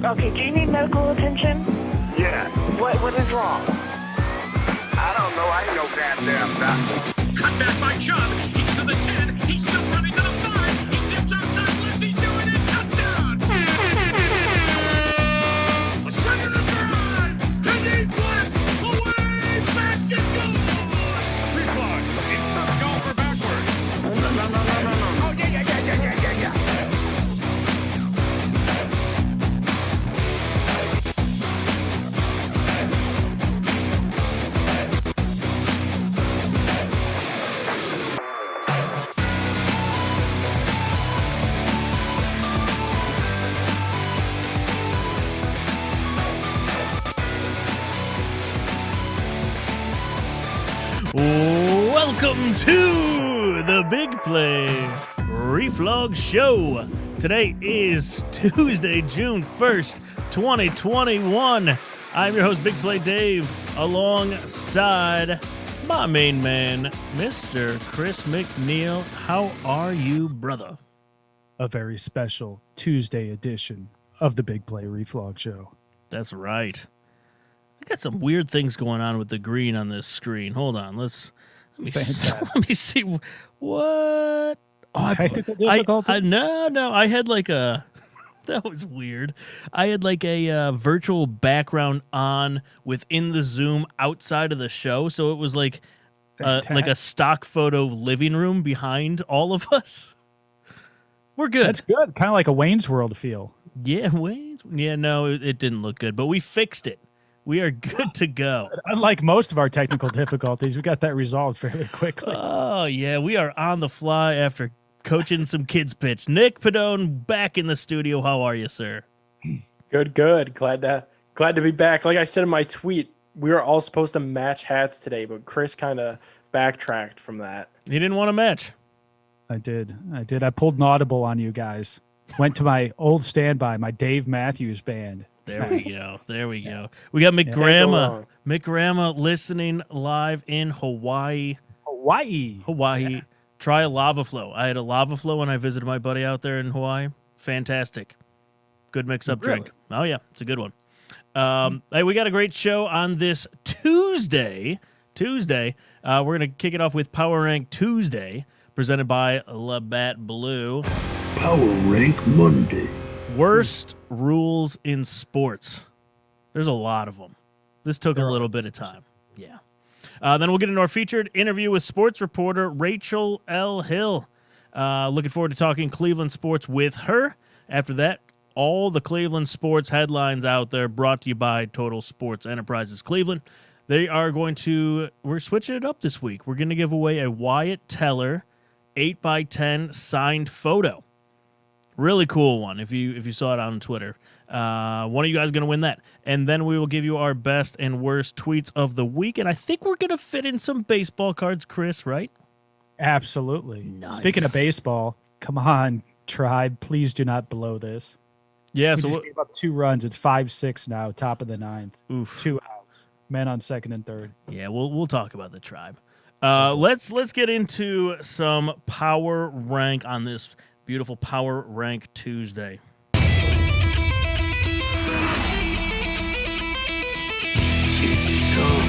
Okay, do you need medical attention? Yeah. What is wrong? I don't know. I ain't no goddamn doctor. Cut back by Chubb. He's to the 10. He's still running to the 5. He dips outside left. He's doing it. Touchdown. A swing and a drive. To deep left. Away. Back and goal. Reflog. It's tough golfer backwards. No. Oh, yeah. Welcome to the Big Play Reflog Show. Today is Tuesday, June 1st, 2021. I'm your host, Big Play Dave, alongside my main man, Mr. Chris McNeil. How are you, brother? A very special Tuesday edition of the Big Play Reflog Show. That's right. I got some weird things going on with the green on this screen. Hold on, let me see what. Technical difficulty? No. I had like a. That was weird. I had like a virtual background on within the Zoom outside of the show, so it was like a stock photo living room behind all of us. We're good. That's good. Kind of like a Wayne's World feel. Yeah, Wayne's. Yeah, no, it didn't look good, but we fixed it. We are good to go. Unlike most of our technical difficulties, we got that resolved fairly quickly. Oh, yeah. We are on the fly after coaching some kids pitch. Nick Padone back in the studio. How are you, sir? Good. Glad to be back. Like I said in my tweet, we were all supposed to match hats today, but Chris kind of backtracked from that. He didn't want to match. I did. I pulled an audible on you guys. Went to my old standby, my Dave Matthews Band. There we go. We got McGramma. McGramma listening live in Hawaii. Yeah. Try a lava flow. I had a lava flow when I visited my buddy out there in Hawaii. Fantastic. Good mix-up drink. Oh, yeah. It's a good one. Hey, we got a great show on this Tuesday. We're going to kick it off with Power Rank Tuesday, presented by Labatt Blue. Power Rank Monday. Worst rules in sports. There's a lot of them. This took a little bit of time. Yeah. Then we'll get into our featured interview with sports reporter Rachel L. Hill. Looking forward to talking Cleveland sports with her. After that, all the Cleveland sports headlines out there brought to you by Total Sports Enterprises Cleveland. We're switching it up this week. We're going to give away a Wyatt Teller 8x10 signed photo. Really cool one if you saw it on Twitter. One of you guys is going to win that. And then we will give you our best and worst tweets of the week. And I think we're going to fit in some baseball cards, Chris, right? Absolutely. Nice. Speaking of baseball, come on, Tribe. Please do not blow this. Yeah, We just gave up 2 runs. It's 5-6 now, top of the 9th. Oof. 2 outs. Men on second and third. Yeah, we'll talk about the Tribe. Let's get into some power rank on this beautiful Power Rank Tuesday. It's time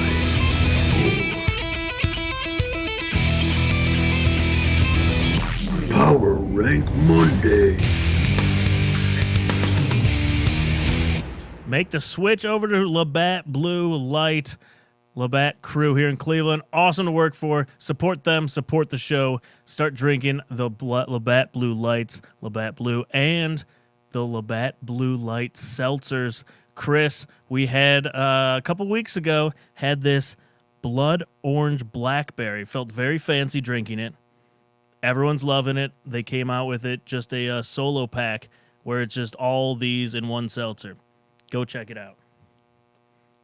for Power Rank Monday. Make the switch over to Labatt Blue Light. Labatt crew here in Cleveland. Awesome to work for. Support them. Support the show. Start drinking the Labatt Blue Lights, Labatt Blue, and the Labatt Blue Light seltzers. Chris, we had a couple weeks ago, had this blood orange blackberry. Felt very fancy drinking it. Everyone's loving it. They came out with it, just a solo pack where it's just all these in one seltzer. Go check it out.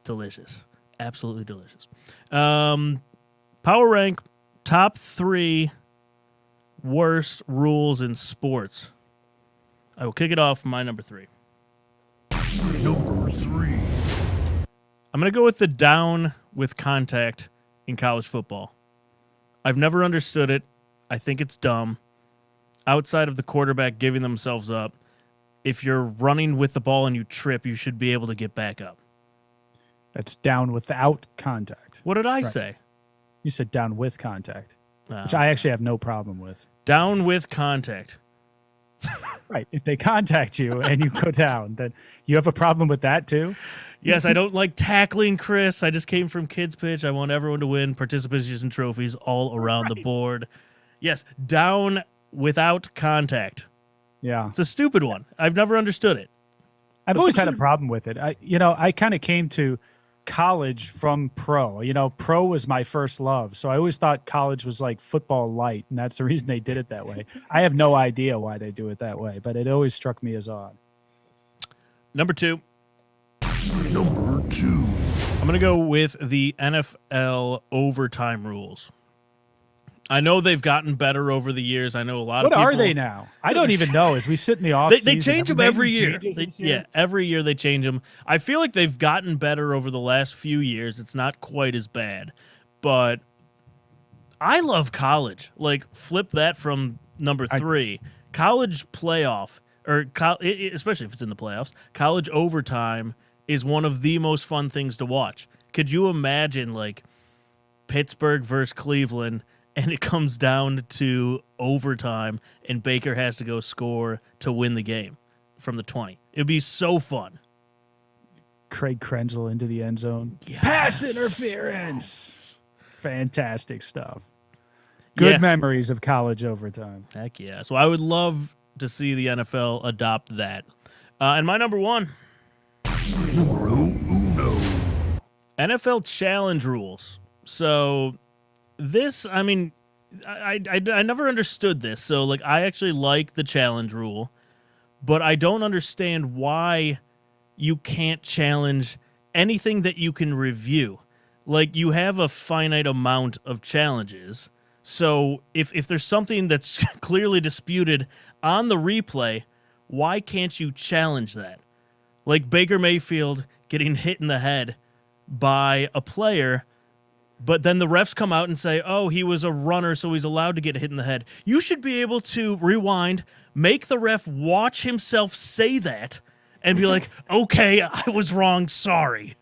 Delicious. Absolutely delicious. Power rank top 3 worst rules in sports. I will kick it off with my number 3. Number 3. I'm going to go with the down with contact in college football. I've never understood it. I think it's dumb. Outside of the quarterback giving themselves up, if you're running with the ball and you trip, you should be able to get back up. That's down without contact. What did I Right. say? You said down with contact, which Oh. I actually have no problem with. Down with contact. Right. If they contact you and you go down, then you have a problem with that too? Yes, I don't like tackling, Chris. I just came from Kids Pitch. I want everyone to win participation trophies all around the board. Yes, down without contact. Yeah. It's a stupid one. I've never understood it. I've always had a problem with it. I kind of came to college from pro. Pro was my first love. So I always thought college was like football light, and that's the reason they did it that way. I have no idea why they do it that way, but it always struck me as odd. Number 2. Number 2. I'm going to go with the NFL overtime rules. I know they've gotten better over the years. I know a lot of What people. are they now? I don't even know. As we sit in the off They change them every year. Yeah. Every year they change them. I feel like they've gotten better over the last few years. It's not quite as bad, but I love college. Like, flip that from number 3. College playoff, or especially if it's in the playoffs, college overtime is one of the most fun things to watch. Could you imagine, like, Pittsburgh versus Cleveland, and it comes down to overtime, and Baker has to go score to win the game from the 20. It'd be so fun. Craig Krenzel into the end zone. Yes. Pass interference. Fantastic stuff. Good Yeah. memories of college overtime. Heck yeah. So I would love to see the NFL adopt that. And my number 1, Numero uno. NFL challenge rules. So this, I mean, I never understood this. So, like, I actually like the challenge rule, but I don't understand why you can't challenge anything that you can review. Like, you have a finite amount of challenges. So if there's something that's clearly disputed on the replay, why can't you challenge that? Like Baker Mayfield getting hit in the head by a player, but then the refs come out and say, oh, he was a runner, so he's allowed to get hit in the head. You should be able to rewind, make the ref watch himself say that, and be like, okay, I was wrong, sorry.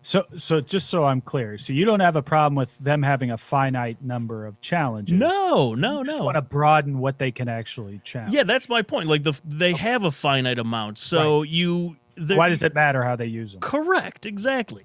So just so I'm clear, so you don't have a problem with them having a finite number of challenges. No. You just want to broaden what they can actually challenge. Yeah, that's my point. Like, they have a finite amount, so Why does it matter how they use them? Correct, exactly.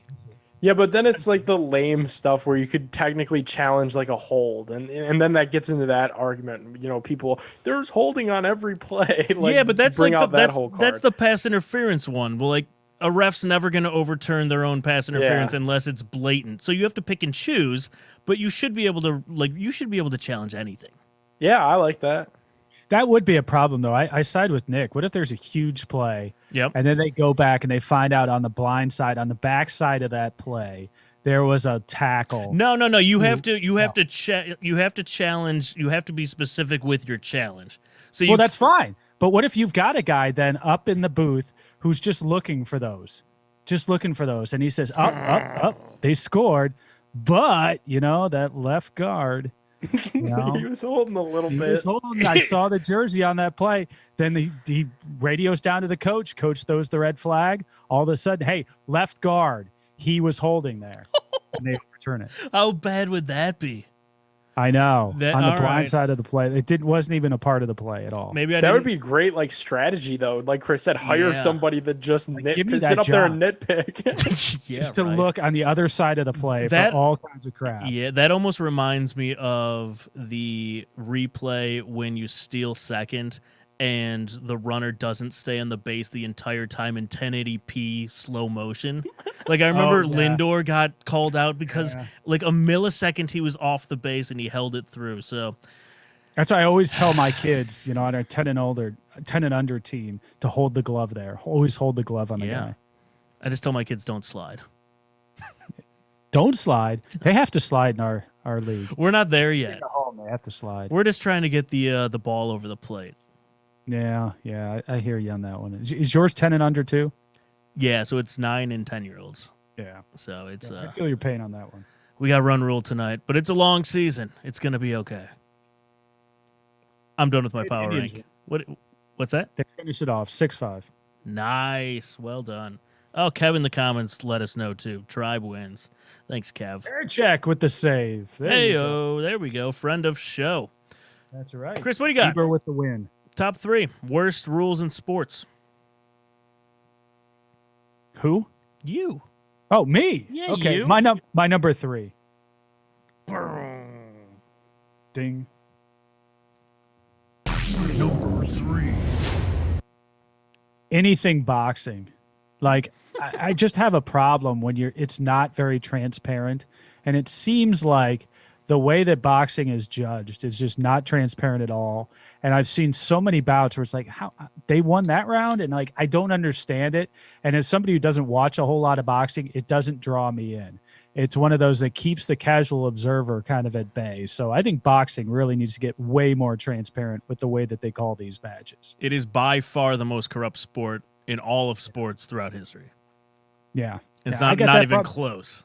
Yeah, but then it's like the lame stuff where you could technically challenge like a hold, and then that gets into that argument. People, there's holding on every play. Like, yeah, but that's bring like out that that's whole card. that's the pass interference one. Well, like, a ref's never going to overturn their own pass interference unless it's blatant. So you have to pick and choose, but you should be able to challenge anything. Yeah, I like that. That would be a problem, though. I side with Nick. What if there's a huge play, Yep. and then they go back and they find out on the blind side, on the back side of that play, there was a tackle. No. You have to challenge. You have to be specific with your challenge. So Well, that's fine. But what if you've got a guy then up in the booth who's just looking for those, and he says, up, they scored, but that left guard. He was holding a little He bit. was holding. I saw the jersey on that play. Then he radios down to the coach. Coach throws the red flag. All of a sudden, hey, left guard. He was holding there, and they overturn it. how bad would that be? I know. That- on the all blind right. side of the play, wasn't even a part of the play at all. Maybe I That didn't. would be great, like strategy though. Like Chris said, hire Yeah. somebody that just give me sit that up there and job. nitpick. Yeah, Just to right. look on the other side of the play That- for all kinds of crap. Yeah, that almost reminds me of the replay when you steal second and the runner doesn't stay on the base the entire time in 1080p slow motion. Like, I remember yeah. Lindor got called out because Yeah. like a millisecond he was off the base and he held it through. So That's why I always tell my kids, on our 10 and under team to hold the glove there. Always hold the glove on the yeah, guy. I just tell my kids don't slide. Don't slide. They have to slide in our league. We're not there yet. In the home, they have to slide. We're just trying to get the ball over the plate. Yeah, I hear you on that one. Is yours 10 and under too? Yeah, so it's 9 and 10-year-olds. Yeah. So it's I feel your pain on that one. we got run rule tonight, but it's a long season. It's gonna be okay. I'm done with my Great power Indians. rank. What What's that? They finish it off 6-5. Nice. Well done. Oh, Kev in the comments let us know too. Tribe wins. Thanks, Kev. Check with the save. There you go. There we go. Friend of show. That's right. Chris, what do you got? Bieber with the win. Top 3 worst rules in sports. Who? You. Oh, me. Yeah, okay. you. My number 3. Ding. Number 3. Anything boxing. Like I just have a problem when it's not very transparent, and it seems like the way that boxing is judged is just not transparent at all. And I've seen so many bouts where it's like, how they won that round, and like I don't understand it. And as somebody who doesn't watch a whole lot of boxing, it doesn't draw me in. It's one of those that keeps the casual observer kind of at bay. So I think boxing really needs to get way more transparent with the way that they call these matches. It is by far the most corrupt sport in all of sports throughout history. Yeah. It's Yeah, I not get that even problem. close.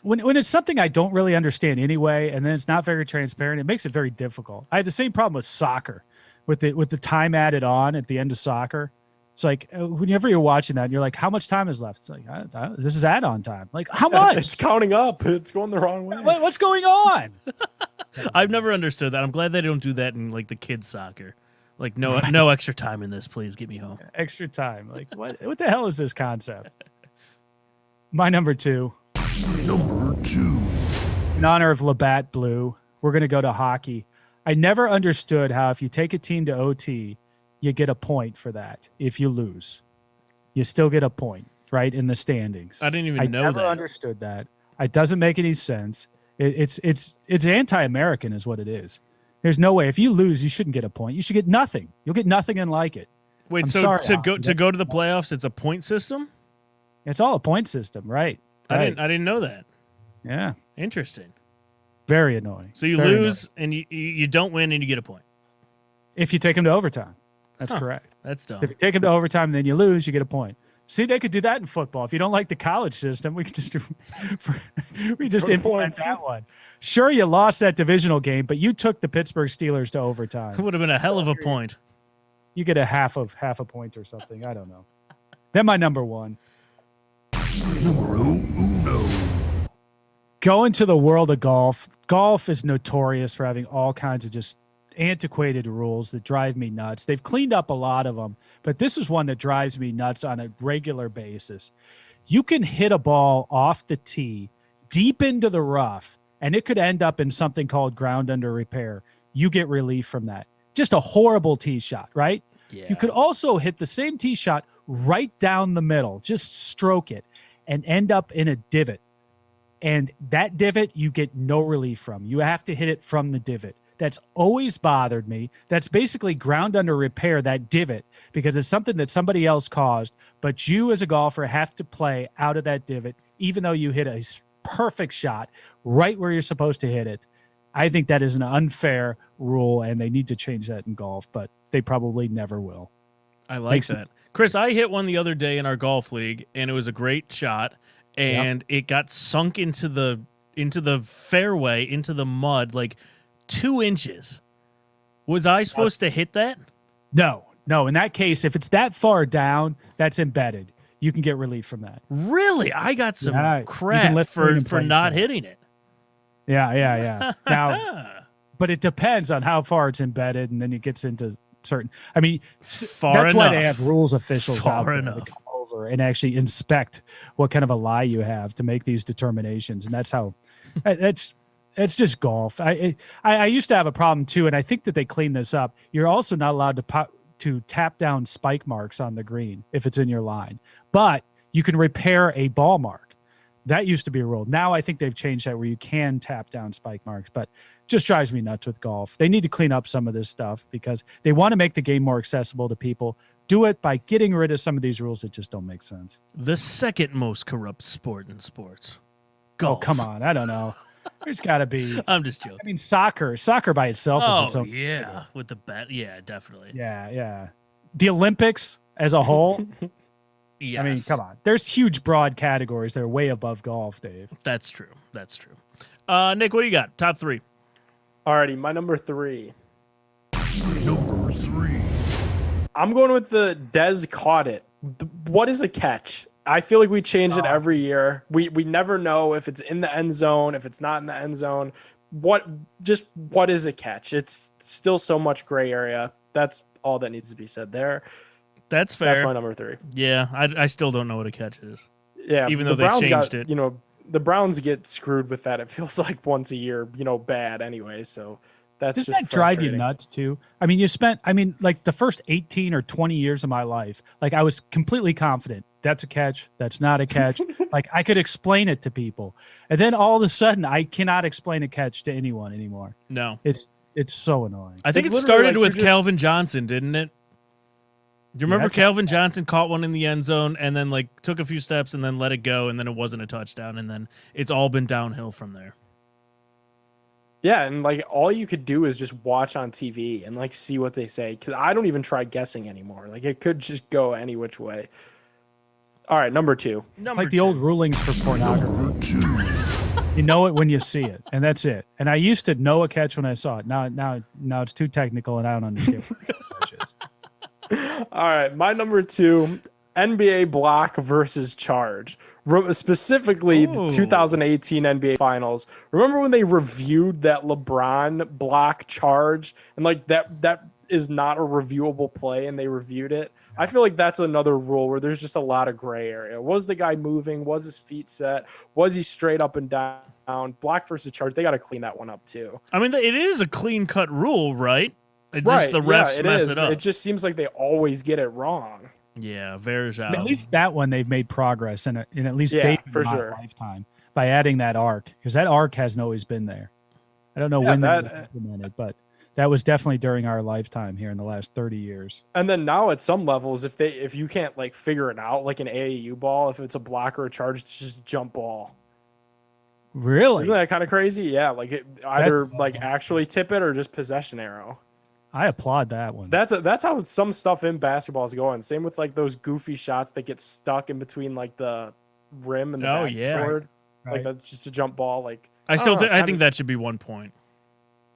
When it's something I don't really understand anyway, and then it's not very transparent, it makes it very difficult. I have the same problem with soccer, with the time added on at the end of soccer. It's like whenever you're watching that, and you're like, how much time is left? It's like this is add-on time. Like how much? It's counting up. It's going the wrong way. What's going on? I've never understood that. I'm glad they don't do that in like the kids soccer. Like no extra time in this, please get me home. Extra time. Like what the hell is this concept? My number 2. Number 2. In honor of Labatt Blue, we're going to go to hockey. I never understood how if you take a team to OT, you get a point for that. If you lose, you still get a point, right, in the standings. I didn't even know never that. understood that. It doesn't make any sense. It's anti-American is what it is. There's no way. If you lose, you shouldn't get a point. You should get nothing. You'll get nothing and like it. Wait, I'm so sorry, to Hockey, go to the playoffs, it's a point system? It's all a point system, right? I didn't know that. Yeah. Interesting. Very annoying. So you Very lose and you don't win and you get a point. if you take them to overtime. That's correct. That's dumb. If you take them to overtime and then you lose, you get a point. See, they could do that in football. If you don't like the college system, we could just implement that one. Sure, you lost that divisional game, but you took the Pittsburgh Steelers to overtime. It would have been a hell of a point. You get a half a point or something. I don't know. Then my number one. Numero uno. Go into the world of golf. Golf is notorious for having all kinds of just antiquated rules that drive me nuts. They've cleaned up a lot of them, but this is one that drives me nuts on a regular basis. You can hit a ball off the tee deep into the rough, and it could end up in something called ground under repair. You get relief from that. Just a horrible tee shot, right? Yeah. You could also hit the same tee shot right down the middle, just stroke it, and end up in a divot. And that divot, you get no relief from. You have to hit it from the divot. That's always bothered me. That's basically ground under repair, that divot, because it's something that somebody else caused, but you as a golfer have to play out of that divot, even though you hit a perfect shot right where you're supposed to hit it. I think that is an unfair rule, and they need to change that in golf, but they probably never will. I like that. Chris, I hit one the other day in our golf league, and it was a great shot, and it got sunk into the fairway, into the mud, like 2 inches. Was I supposed to hit that? No. In that case, if it's that far down, that's embedded. You can get relief from that. Really? I got some Yeah, you can crap lift for and play not shot. hitting it. Yeah. Now, but it depends on how far it's embedded, and then it gets into certain. I mean, Far that's why they enough. have rules officials Far out there enough. that come over and actually inspect what kind of a lie you have to make these determinations, and that's how. It's just golf. I used to have a problem too, and I think that they cleaned this up. You're also not allowed to tap down spike marks on the green if it's in your line, but you can repair a ball mark. That used to be a rule. Now I think they've changed that where you can tap down spike marks, but just drives me nuts with golf. They need to clean up some of this stuff because they want to make the game more accessible to people. Do it by getting rid of some of these rules that just don't make sense. The second most corrupt sport in sports. Oh, Golf. come on. I don't know. There's got to be. I'm just joking. I mean, soccer by itself is its Oh, own. yeah. With the bat. Yeah, definitely. Yeah. The Olympics as a whole. Yes. I mean, come on. There's huge, broad categories that are way above golf, Dave. That's true. Nick, what do you got? Top 3. Alrighty, my number 3. Number 3. I'm going with the Dez caught it. What is a catch? I feel like we change it every year. We never know if it's in the end zone, if it's not in the end zone. What is a catch? It's still so much gray area. That's all that needs to be said there. That's fair. That's my number 3. Yeah, I still don't know what a catch is. Yeah, even the though they Browns changed got, it. You know, the Browns get screwed with that. It feels like once a year, you know, bad anyway. So that's Doesn't just that drive you frustrating. nuts too? I mean, like the first 18 or 20 years of my life, like I was completely confident that's a catch, that's not a catch. Like I could explain it to people. And then all of a sudden I cannot explain a catch to anyone anymore. No. It's so annoying. I think It's it literally started like with you're just- Calvin Johnson, didn't it? Do you remember that's Calvin Johnson caught one in the end zone and then like took a few steps and then let it go and then it wasn't a touchdown and then it's all been downhill from there. Yeah, and like all you could do is just watch on TV and like see what they say, because I don't even try guessing anymore. Like it could just go any which way. All right, number 2. Like the old rulings for pornography. Number 2. You know it when you see it, and that's it. And I used to know a catch when I saw it. Now it's too technical and I don't understand what a catch is. All right, my number 2, NBA block versus charge. Specifically, the Ooh. 2018 NBA Finals. Remember when they reviewed that LeBron block charge, and like that is not a reviewable play, and they reviewed it. I feel like that's another rule where there's just a lot of gray area. Was the guy moving? Was his feet set? Was he straight up and down? Block versus charge. They got to clean that one up too. I mean, it is a clean cut rule, right? It Right? just the refs it mess is. it up. It just seems like they always get it wrong. Yeah, very At least that one they've made progress in at least Yeah, David for in my sure. lifetime by adding that arc, because that arc hasn't always been there. I don't know Yeah, when that- that was implemented, but that was definitely during our lifetime here in the last 30 years. And then now at some levels, if you can't like figure it out, like an AAU ball, if it's a block or a charge, it's just jump ball. Really? Isn't that kind of crazy? Yeah, like it either like actually tip it or just possession arrow. I applaud that one. That's how some stuff in basketball is going. Same with like those goofy shots that get stuck in between like the rim and the Oh, yeah. backboard. Right. Like that's just a jump ball. Like I still don't know, I think that should be 1 point.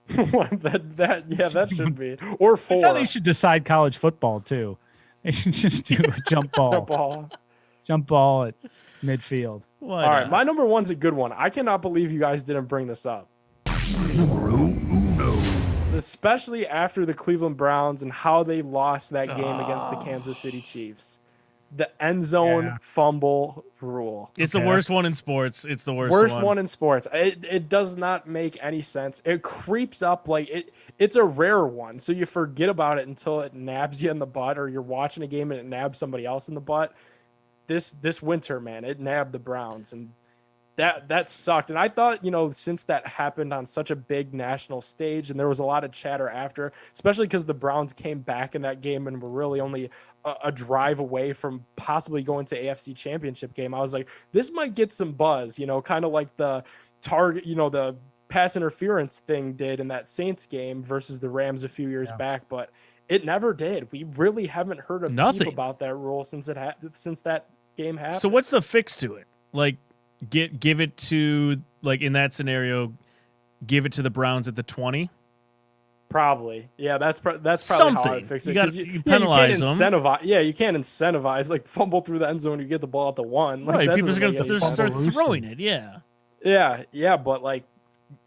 that should be or That's 4 how they should decide college football too. They should just do a jump jump ball, ball. at midfield. Why All right, not? my number 1's a good one. I cannot believe you guys didn't bring this up. Numero 1. Especially after the Cleveland Browns and how they lost that game against the Kansas City Chiefs. The end zone Yeah. fumble rule. It's Okay. the worst one in sports. It's the worst, Worst one in sports. It does not make any sense. It creeps up like it's a rare one. So you forget about it until it nabs you in the butt, or you're watching a game and it nabs somebody else in the butt. This winter, man, it nabbed the Browns, and that sucked. And I thought, since that happened on such a big national stage, and there was a lot of chatter after, especially because the Browns came back in that game and were really only a drive away from possibly going to AFC Championship game, I was like, this might get some buzz, kind of like the target, the pass interference thing did in that Saints game versus the Rams a few years back, but it never did. We really haven't heard a Nothing peep about that rule since that game happened. So what's the fix to it? Like, give it to, like, in that scenario, give it to the Browns at the 20. Probably, yeah. That's probably how I Something. would fix it. You gotta- 'Cause you you penalize can't them. incentivize. Yeah, you can't incentivize like fumble through the end zone. You get the ball at the 1. Like, Right, that people are doesn't gonna make any sense. start Fumble throwing it. Yeah, Yeah, but like,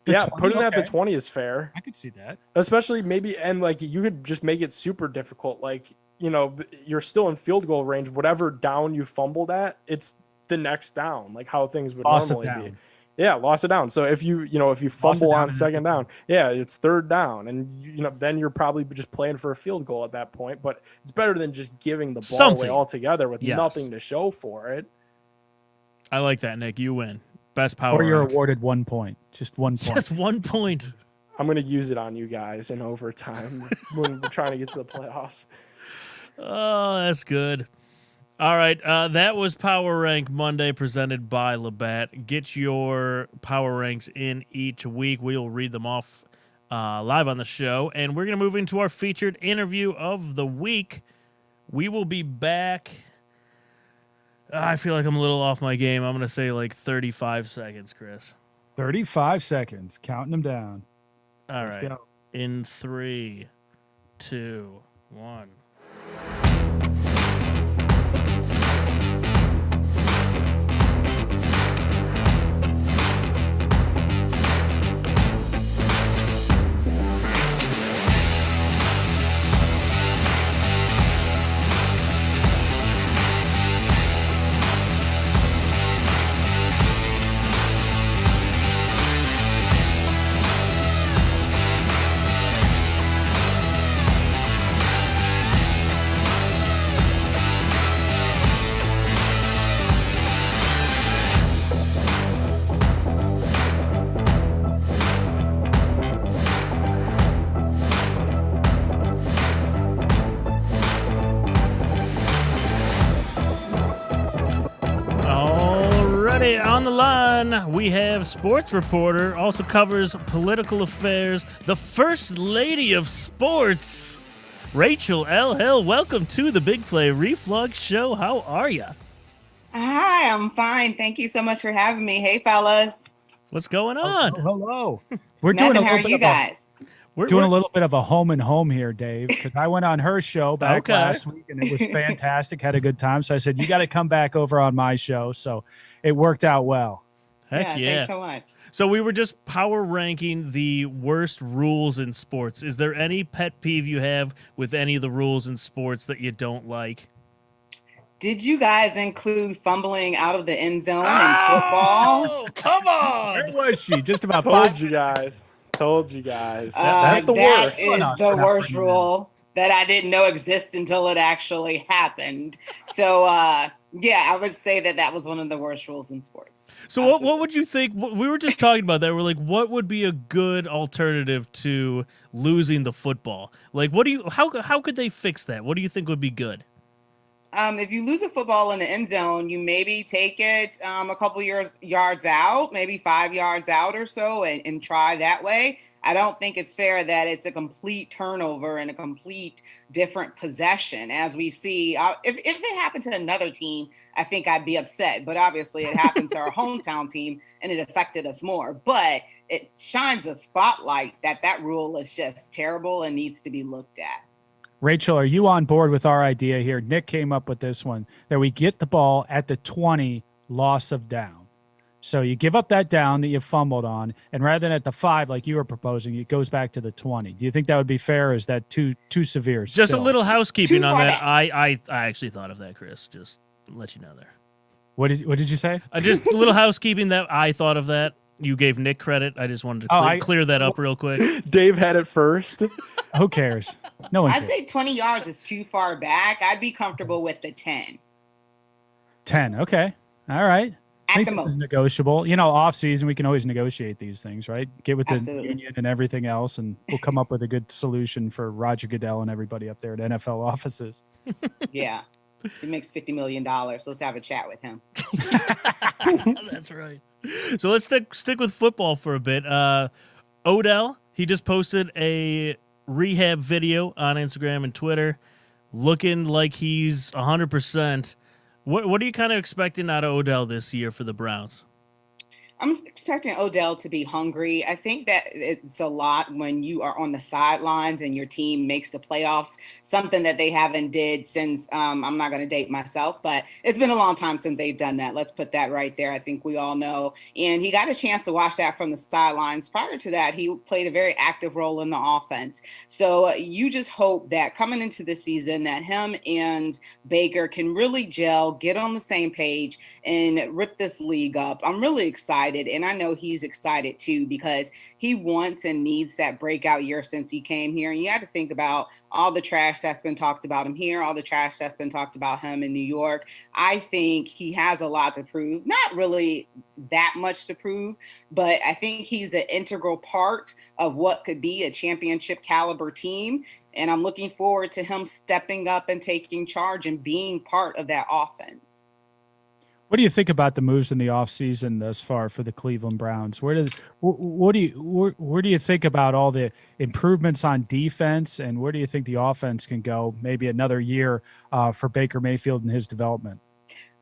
The yeah, 20, putting it at the okay. 20 is fair. I could see that. Especially maybe, and like you could just make it super difficult. Like, you're still in field goal range. Whatever down you fumbled at, it's the next down. Like how things would Loss it normally be. down. Yeah, lost it down. So if you fumble down on and second down, yeah, it's third down, and then you're probably just playing for a field goal at that point. But it's better than just giving the ball Something. away altogether with Yes. nothing to show for it. I like that, Nick. You win. Best power. Or you're rank. awarded 1 point. Just 1 point. Just 1 point. I'm gonna use it on you guys in overtime when we're trying to get to the playoffs. Oh, that's good. All right, that was Power Rank Monday presented by Labatt. Get your power ranks in each week. We'll read them off live on the show, and we're going to move into our featured interview of the week. We will be back. I feel like I'm a little off my game. I'm going to say like 35 seconds, Chris. 35 seconds. Counting them down. All Let's right. go. In 3, 2, 1. Alrighty, on the line, we have sports reporter, also covers political affairs, the first lady of sports, Rachel L. Hill. Welcome to the Big Play Reflux Show. How are you? Hi, I'm fine. Thank you so much for having me. Hey, fellas. What's going on? Hello. We're Nothing. doing a How little are bit you of guys? We're doing a little bit of a home and home here, Dave, because I went on her show back Okay. last week and it was fantastic. Had a good time. So I said, you got to come back over on my show. So it worked out well. Heck yeah. Thanks so much. So we were just power ranking the worst rules in sports. Is there any pet peeve you have with any of the rules in sports that you don't like? Did you guys include fumbling out of the end zone in football? Oh, come on. Where was she? Just about Told 5 you guys. Told you guys. Uh, That's the that worst. is Well, no, the so not worst bringing rule that I didn't know exist until it actually happened. So, yeah, I would say that was one of the worst rules in sports. So what would you think? We were just talking about that. We're like, what would be a good alternative to losing the football? Like, how could they fix that? What do you think would be good? If you lose a football in the end zone, you maybe take it a couple yards out, maybe 5 yards out or so, and try that way. I don't think it's fair that it's a complete turnover and a complete different possession. As we see, if it happened to another team, I think I'd be upset. But obviously it happened to our hometown team and it affected us more. But it shines a spotlight that rule is just terrible and needs to be looked at. Rachel, are you on board with our idea here? Nick came up with this one, that we get the ball at the 20, loss of down. So you give up that down that you fumbled on, and rather than at the 5 like you were proposing, it goes back to the 20. Do you think that would be fair, or is that too severe? Just still? a little housekeeping Too on far that. back. I actually thought of that, Chris. Just to let you know there. What did you say? Just a little housekeeping that I thought of that. You gave Nick credit. I just wanted to clear that up real quick. Dave had it first. Who cares? No one I'd cares. say 20 yards is too far back. I'd be comfortable with the 10 10. Okay. All right. I at think the this is most. negotiable. Off season, we can always negotiate these things, right? Get with the Absolutely. union and everything else, and we'll come up with a good solution for Roger Goodell and everybody up there at NFL offices. Yeah. He makes $50 million. Let's have a chat with him. That's right. So let's stick with football for a bit. Odell, he just posted a rehab video on Instagram and Twitter, looking like he's 100%. What are you kind of expecting out of Odell this year for the Browns? I'm expecting Odell to be hungry. I think that it's a lot when you are on the sidelines and your team makes the playoffs, something that they haven't did since, I'm not going to date myself, but it's been a long time since they've done that. Let's put that right there. I think we all know. And he got a chance to watch that from the sidelines. Prior to that, he played a very active role in the offense. So you just hope that coming into the season that him and Baker can really gel, get on the same page, and rip this league up. I'm really excited. And I know he's excited too, because he wants and needs that breakout year since he came here. And you have to think about all the trash that's been talked about him here, all the trash that's been talked about him in New York. I think he has a lot to prove, not really that much to prove, but I think he's an integral part of what could be a championship caliber team. And I'm looking forward to him stepping up and taking charge and being part of that offense. What do you think about the moves in the offseason thus far for the Cleveland Browns? Where do you think about all the improvements on defense, and where do you think the offense can go maybe another year for Baker Mayfield and his development?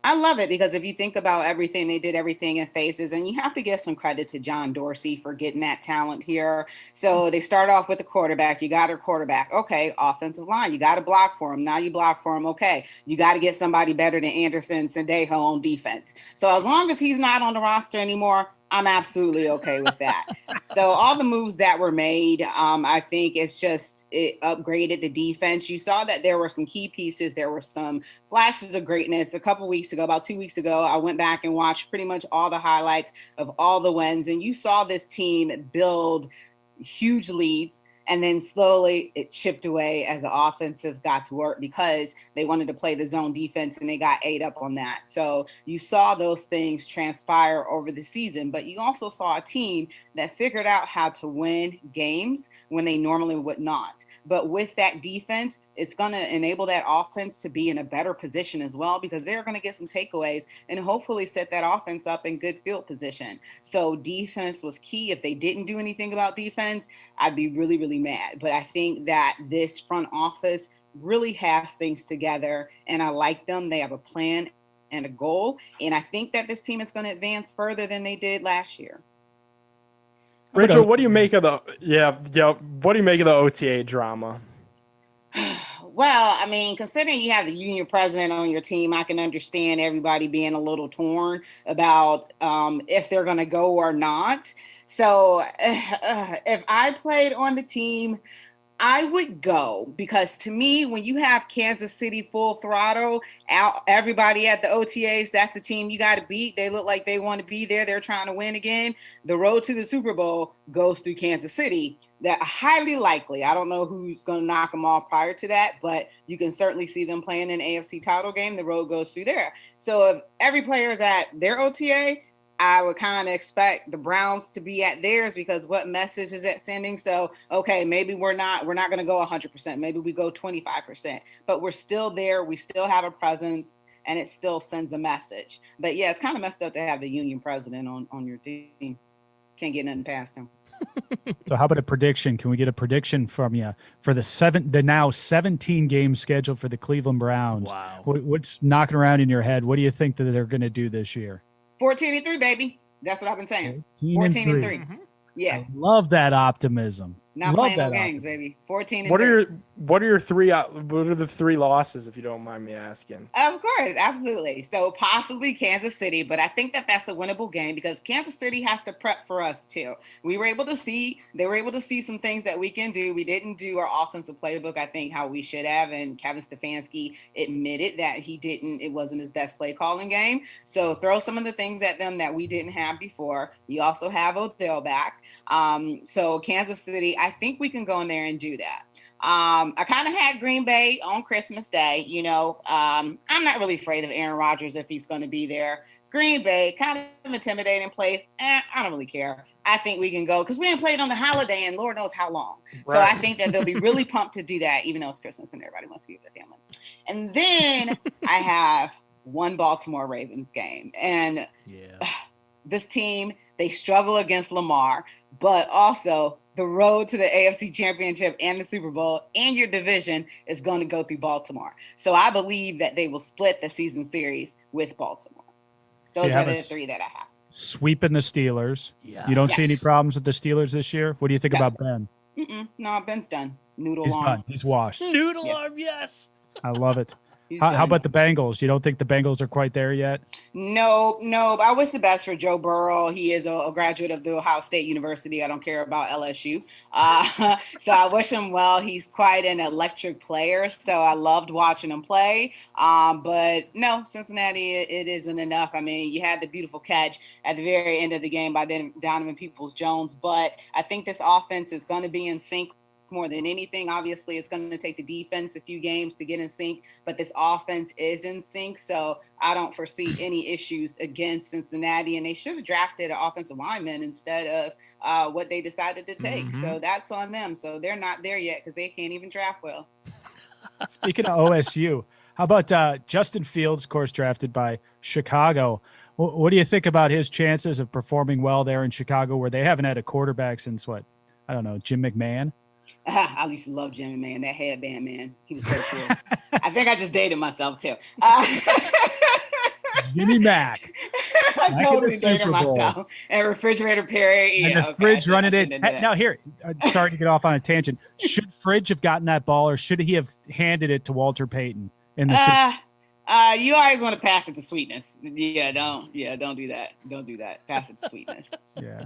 I love it because if you think about everything, they did everything in phases, and you have to give some credit to John Dorsey for getting that talent here. So they start off with the quarterback. You got a quarterback. Okay, offensive line. You got to block for him. Now you block for him. Okay, you got to get somebody better than Anderson Sandejo on defense. So as long as he's not on the roster anymore, I'm absolutely okay with that. So all the moves that were made, I think it upgraded the defense. You saw that there were some key pieces. There were some flashes of greatness. About 2 weeks ago, I went back and watched pretty much all the highlights of all the wins. And you saw this team build huge leads. And then slowly it chipped away as the offensive got to work because they wanted to play the zone defense and they got ate up on that. So you saw those things transpire over the season, but you also saw a team that figured out how to win games when they normally would not. But with that defense, it's going to enable that offense to be in a better position as well, because they're going to get some takeaways and hopefully set that offense up in good field position. So defense was key. If they didn't do anything about defense, I'd be really, really mad. But I think that this front office really has things together, and I like them. They have a plan and a goal, and I think that this team is going to advance further than they did last year. Rachel, what do you make of the what do you make of the OTA drama? Well, I mean, considering you have the union president on your team, I can understand everybody being a little torn about if they're going to go or not. So if I played on the team, I would go, because to me, when you have Kansas City full throttle out, everybody at the OTAs, that's the team you got to beat. They look like they want to be there. They're trying to win again. The road to the Super Bowl goes through Kansas City. That highly likely. I don't know who's going to knock them off prior to that, but you can certainly see them playing an AFC title game. The road goes through there. So if every player is at their OTA, I would kind of expect the Browns to be at theirs, because what message is that sending? So, okay, maybe we're not going to go 100%. Maybe we go 25%, but we're still there. We still have a presence, and it still sends a message. But yeah, it's kind of messed up to have the union president on your team. Can't get nothing past him. So how about a prediction? Can we get a prediction from you for the now 17 game schedule for the Cleveland Browns? Wow. What's knocking around in your head? What do you think that they're going to do this year? 14-3, baby. That's what I've been saying. 14-3. 14-3. Yeah. I love that optimism. Not love playing no that games, optimism. baby. 14-3. What are the three losses, if you don't mind me asking? Of course, absolutely. So possibly Kansas City, but I think that that's a winnable game, because Kansas City has to prep for us too. They were able to see some things that we can do. We didn't do our offensive playbook, I think, how we should have, and Kevin Stefanski admitted that it wasn't his best play calling game. So throw some of the things at them that we didn't have before. You also have Odell back. So Kansas City, I think we can go in there and do that. I kind of had Green Bay on Christmas Day. I'm not really afraid of Aaron Rodgers if he's going to be there. Green Bay, kind of intimidating place. I don't really care. I think we can go, because we ain't played on the holiday in Lord knows how long. Right. So I think that they'll be really pumped to do that, even though it's Christmas and everybody wants to be with their family. And then I have one Baltimore Ravens game. And this team, they struggle against Lamar, but also the road to the AFC Championship and the Super Bowl and your division is going to go through Baltimore. So I believe that they will split the season series with Baltimore. Those are the three that I have. Sweeping the Steelers. Yeah. You don't see any problems with the Steelers this year? What do you think about Ben? No, Ben's done. Noodle He's arm. done. He's washed. Noodle arm, yes. I love it. How about the Bengals? You don't think the Bengals are quite there yet? No. I wish the best for Joe Burrow. He is a graduate of the Ohio State University. I don't care about LSU. So I wish him well. He's quite an electric player, so I loved watching him play. But no, Cincinnati, it isn't enough. I mean, you had the beautiful catch at the very end of the game by Donovan Peoples-Jones, but I think this offense is going to be in sync more than anything. Obviously, it's going to take the defense a few games to get in sync, but this offense is in sync, so I don't foresee any issues against Cincinnati, and they should have drafted an offensive lineman instead of what they decided to take. So that's on them. So they're not there yet because they can't even draft well. Speaking of OSU, how about Justin Fields, of course, drafted by Chicago? What do you think about his chances of performing well there in Chicago, where they haven't had a quarterback since Jim McMahon? I used to love Jimmy, man. That headband, man. He was so cool. I think I just dated myself, too. Jimmy Mack. I totally dated myself. And Refrigerator Perry. And the Fridge running it. Now, here, sorry to get off on a tangent. Should Fridge have gotten that ball, or should he have handed it to Walter Payton in the you always want to pass it to Sweetness. Don't do that. Don't do that. Pass it to Sweetness. Yeah.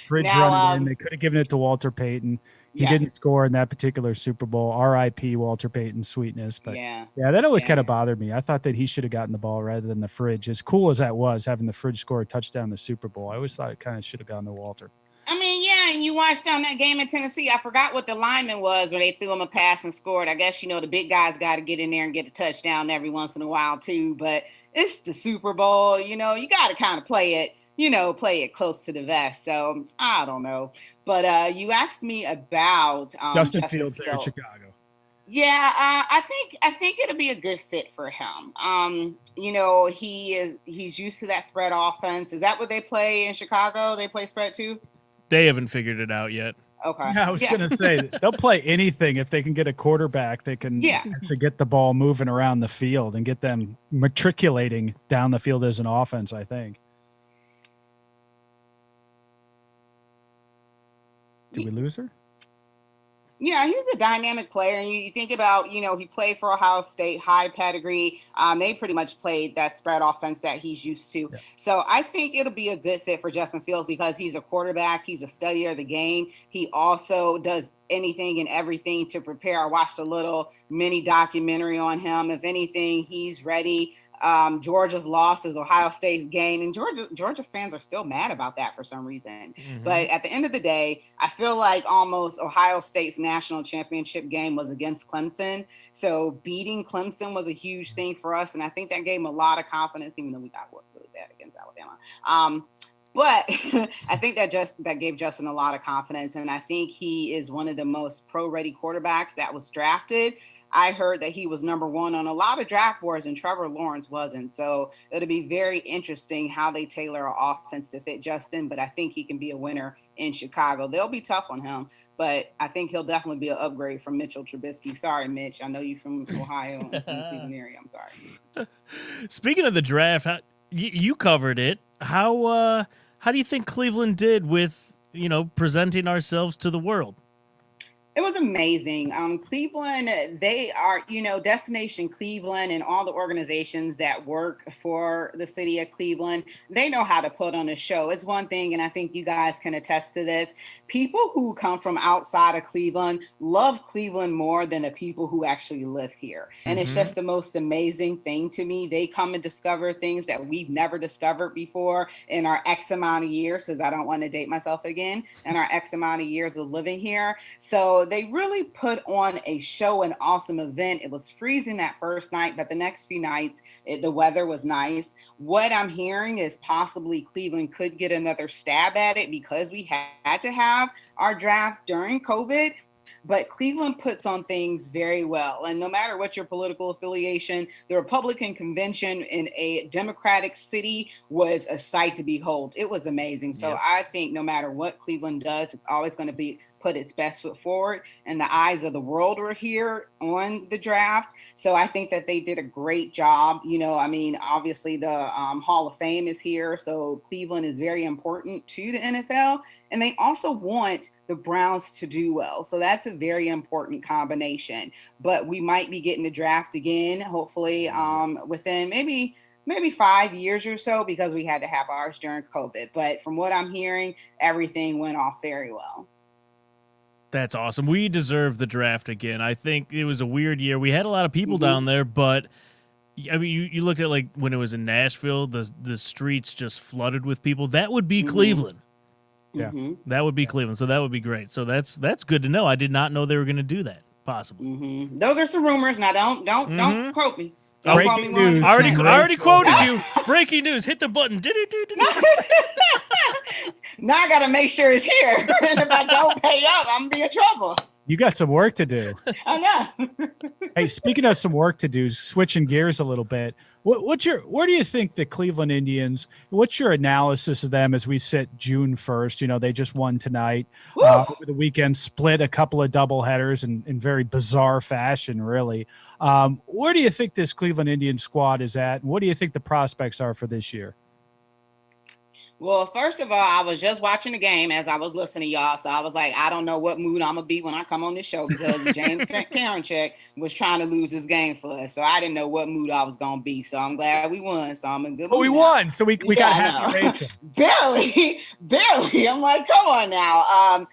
Fridge running in. They could have given it to Walter Payton. He didn't score in that particular Super Bowl. R.I.P. Walter Payton's sweetness. But that always kind of bothered me. I thought that he should have gotten the ball rather than the Fridge. As cool as that was, having the Fridge score a touchdown in the Super Bowl, I always thought it kind of should have gone to Walter. I mean, and you watched on that game in Tennessee. I forgot what the lineman was when they threw him a pass and scored. I guess, the big guys got to get in there and get a touchdown every once in a while too. But it's the Super Bowl. You got to kind of play it close to the vest. So I don't know. But you asked me about Justin Fields there in Chicago. Yeah, I think it'll be a good fit for him. He's used to that spread offense. Is that what they play in Chicago? They play spread too? They haven't figured it out yet. Okay. Yeah, I was going to say they'll play anything if they can get a quarterback. They can actually get the ball moving around the field and get them matriculating down the field as an offense, I think. Did we lose her? Yeah, he's a dynamic player. And you think about, he played for Ohio State, high pedigree. They pretty much played that spread offense that he's used to. Yeah. So I think it'll be a good fit for Justin Fields because he's a quarterback. He's a studier of the game. He also does anything and everything to prepare. I watched a little mini documentary on him. If anything, he's ready. Georgia's loss is Ohio State's gain, and Georgia fans are still mad about that for some reason. Mm-hmm. But at the end of the day, I feel like almost Ohio State's national championship game was against Clemson. So beating Clemson was a huge thing for us, and I think that gave him a lot of confidence, even though we got worked really bad against Alabama. But I think that gave Justin a lot of confidence, and I think he is one of the most pro-ready quarterbacks that was drafted. I heard that he was number one on a lot of draft boards and Trevor Lawrence wasn't. So it'll be very interesting how they tailor our offense to fit Justin, but I think he can be a winner in Chicago. They'll be tough on him, but I think he'll definitely be an upgrade from Mitchell Trubisky. Sorry, Mitch. I know you from Ohio and from the Cleveland area. I'm sorry. Speaking of the draft, you covered it. How do you think Cleveland did with, presenting ourselves to the world? It was amazing. Cleveland, they are, Destination Cleveland and all the organizations that work for the city of Cleveland, they know how to put on a show. It's one thing, and I think you guys can attest to this. People who come from outside of Cleveland love Cleveland more than the people who actually live here. And It's just the most amazing thing to me. They come and discover things that we've never discovered before in our X amount of years, because I don't want to date myself again, in our X amount of years of living here. So they really put on a show, an awesome event. It was freezing that first night, but the next few nights, the weather was nice. What I'm hearing is possibly Cleveland could get another stab at it because we had to have our draft during COVID. But Cleveland puts on things very well. And no matter what your political affiliation, the Republican convention in a Democratic city was a sight to behold. It was amazing. So I think no matter what Cleveland does, it's always going to be put its best foot forward. And the eyes of the world were here on the draft. So I think that they did a great job. Obviously the Hall of Fame is here. So Cleveland is very important to the NFL. And they also want the Browns to do well. So that's a very important combination. But we might be getting the draft again, hopefully within maybe 5 years or so, because we had to have ours during COVID. But from what I'm hearing, everything went off very well. That's awesome. We deserve the draft again. I think it was a weird year. We had a lot of people down there, but I mean, you looked at like when it was in Nashville, the streets just flooded with people. That would be Cleveland. Yeah, that would be Cleveland. So that would be great. So that's good to know. I did not know they were going to do that. Possibly. Those are some rumors. Now don't quote me. Breaking news. I already quoted you. Breaking news. Hit the button. Now I got to make sure it's here. And if I don't pay up, I'm going to be in trouble. You got some work to do. I know. Hey, speaking of some work to do, switching gears a little bit, where do you think the Cleveland Indians, what's your analysis of them as we sit June 1st? They just won tonight. Over the weekend, split a couple of doubleheaders in very bizarre fashion, really. Where do you think this Cleveland Indians squad is at? And what do you think the prospects are for this year? Well, first of all, I was just watching the game as I was listening to y'all. So I was like, I don't know what mood I'm going to be when I come on this show because James Karinchak was trying to lose this game for us. So I didn't know what mood I was going to be. So I'm glad we won. So I'm in good mood. Oh, we won. So we got happy rating. Barely. I'm like, come on now.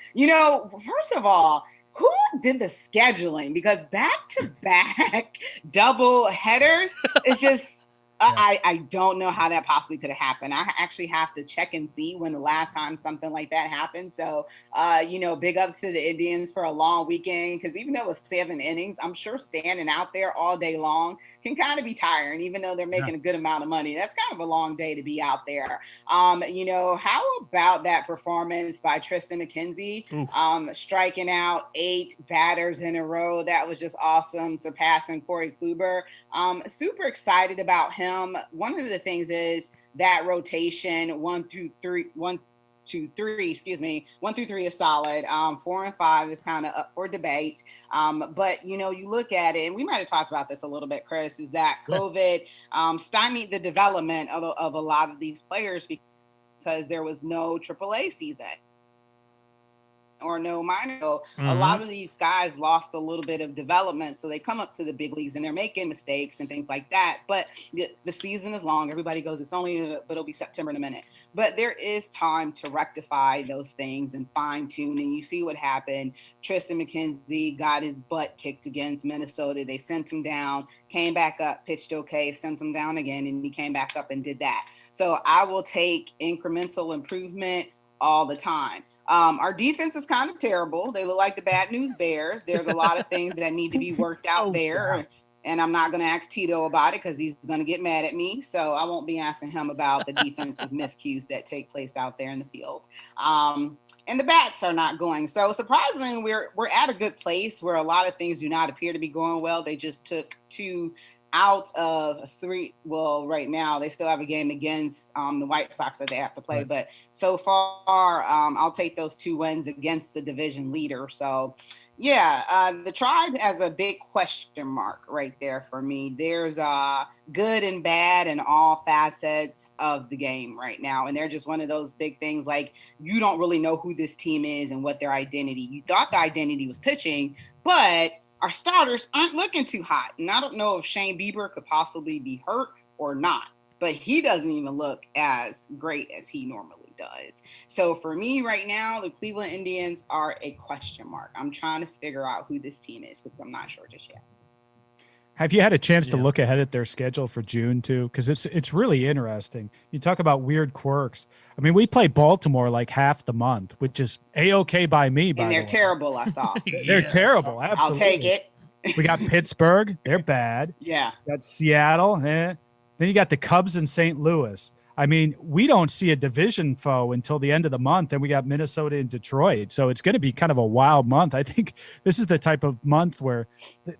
First of all, who did the scheduling? Because back-to-back double headers is just – I don't know how that possibly could have happened. I actually have to check and see when the last time something like that happened. So, big ups to the Indians for a long weekend because even though it was 7 innings, I'm sure standing out there all day long can kind of be tiring, even though they're making a good amount of money. That's kind of a long day to be out there. How about that performance by Tristan McKenzie, striking out 8 batters in a row? That was just awesome, surpassing Corey Kluber. Super excited about him. One of the things is that rotation 1 through 3 is solid. 4 and 5 is kind of up for debate. But you look at it, and we might have talked about this a little bit, Chris, is that COVID stymied the development of a lot of these players because there was no AAA season or no minor. So a lot of these guys lost a little bit of development. So they come up to the big leagues and they're making mistakes and things like that. But the season is long. Everybody goes, but it'll be September in a minute. But there is time to rectify those things and fine tune. And you see what happened. Tristan McKenzie got his butt kicked against Minnesota. They sent him down, came back up, pitched okay, sent him down again, and he came back up and did that. So I will take incremental improvement all the time. Our defense is kind of terrible. They look like the bad news bears. There's a lot of things that need to be worked out there. God. And I'm not going to ask Tito about it because he's going to get mad at me. So I won't be asking him about the defensive miscues that take place out there in the field. And the bats are not going. So surprisingly, we're at a good place where a lot of things do not appear to be going well. They just took 2 out of 3. Well, right now they still have a game against the White Sox that they have to play. Right. But so far, I'll take those 2 wins against the division leader. So, the Tribe has a big question mark right there for me. There's good and bad in all facets of the game right now. And they're just one of those big things, like you don't really know who this team is and what their identity. You thought the identity was pitching, but our starters aren't looking too hot. And I don't know if Shane Bieber could possibly be hurt or not, but he doesn't even look as great as he normally does. So for me right now, the Cleveland Indians are a question mark. I'm trying to figure out who this team is because I'm not sure just yet. Have you had a chance to look ahead at their schedule for June too? Because it's really interesting. You talk about weird quirks. I mean, we play Baltimore like half the month, which is A-okay by me. And they're terrible, I saw. They're terrible. Absolutely. I'll take it. We got Pittsburgh. They're bad. Yeah. We got Seattle. Then you got the Cubs in St. Louis. I mean, we don't see a division foe until the end of the month, and we got Minnesota and Detroit. So it's going to be kind of a wild month. I think this is the type of month where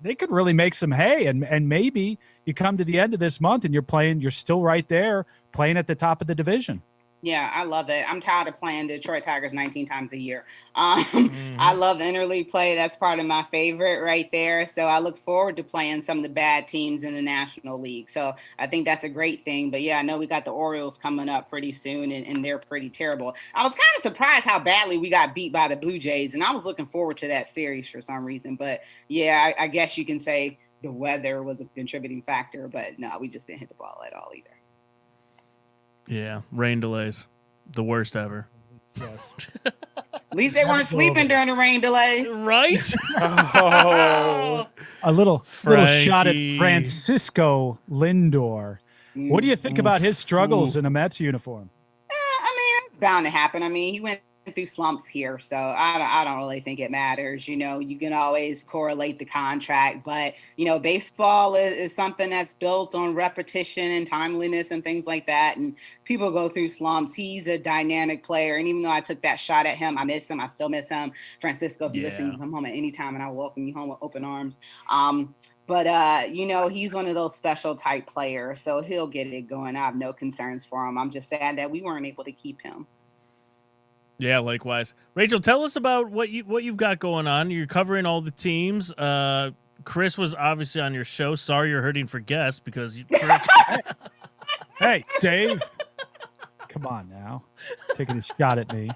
they could really make some hay, and maybe you come to the end of this month and you're still right there playing at the top of the division. Yeah, I love it. I'm tired of playing Detroit Tigers 19 times a year. I love interleague play. That's part of my favorite right there. So I look forward to playing some of the bad teams in the National League. So I think that's a great thing. But yeah, I know we got the Orioles coming up pretty soon, and they're pretty terrible. I was kind of surprised how badly we got beat by the Blue Jays, and I was looking forward to that series for some reason. But yeah, I guess you can say the weather was a contributing factor, but no, we just didn't hit the ball at all either. Yeah, rain delays. The worst ever. Yes. At least they weren't sleeping during the rain delays. Right? A little shot at Francisco Lindor. What do you think about his struggles in a Mets uniform? I mean, it's bound to happen. I mean, he went through slumps here, so I don't really think it matters. You can always correlate the contract, but baseball is something that's built on repetition and timeliness and things like that, and people go through slumps. He's a dynamic player, and even though I took that shot at him, I miss him. I still miss him. Francisco, if you listen, you can come home at any time, and I welcome you home with open arms. But he's one of those special type players, so he'll get it going. I have no concerns for him. I'm just sad that we weren't able to keep him. Yeah, likewise. Rachel, tell us about what you've got going on. You're covering all the teams. Chris was obviously on your show. Sorry you're hurting for guests because Chris. Hey, Dave. Come on now. Taking a shot at me.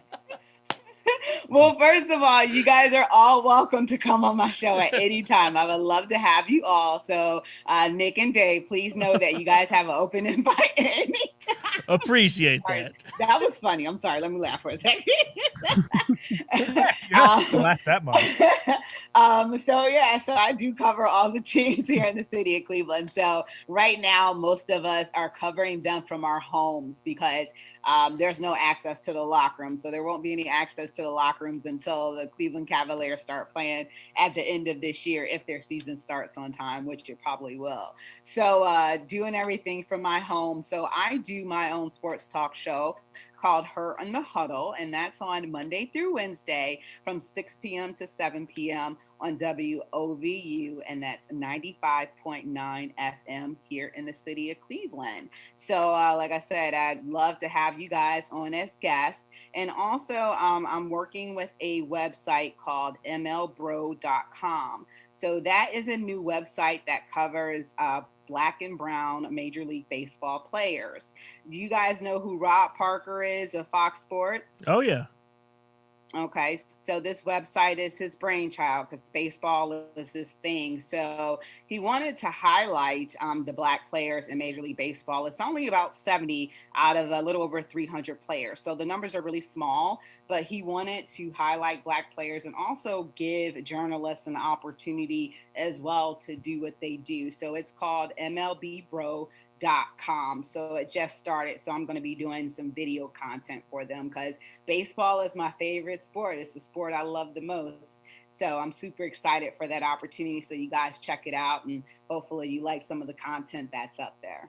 Well, first of all, you guys are all welcome to come on my show at any time. I would love to have you all. So, Nick and Dave, please know that you guys have an open invite at any time. Appreciate that. That was funny. I'm sorry. Let me laugh for a second. You're not supposed to laugh that much. So I do cover all the teams here in the city of Cleveland. So right now, most of us are covering them from our homes because there's no access to the locker room. So there won't be any access to the locker locker rooms until the Cleveland Cavaliers start playing at the end of this year, if their season starts on time, which it probably will. So doing everything from my home. So I do my own sports talk show called Her in the Huddle, and that's on Monday through Wednesday from 6 p.m. to 7 p.m. on WOVU, and that's 95.9 FM here in the city of Cleveland. So like I said, I'd love to have you guys on as guests. And also I'm working with a website called mlbro.com. So that is a new website that covers Black and brown Major League Baseball players. You guys know who Rob Parker is of Fox Sports? Oh, yeah. Okay, so this website is his brainchild because baseball is his thing. So he wanted to highlight the Black players in Major League Baseball. It's only about 70 out of a little over 300 players. So the numbers are really small, but he wanted to highlight Black players and also give journalists an opportunity as well to do what they do. So it's called MLBBro.com. So it just started. So I'm going to be doing some video content for them because baseball is my favorite sport. It's the sport I love the most. So I'm super excited for that opportunity. So you guys check it out and hopefully you like some of the content that's up there.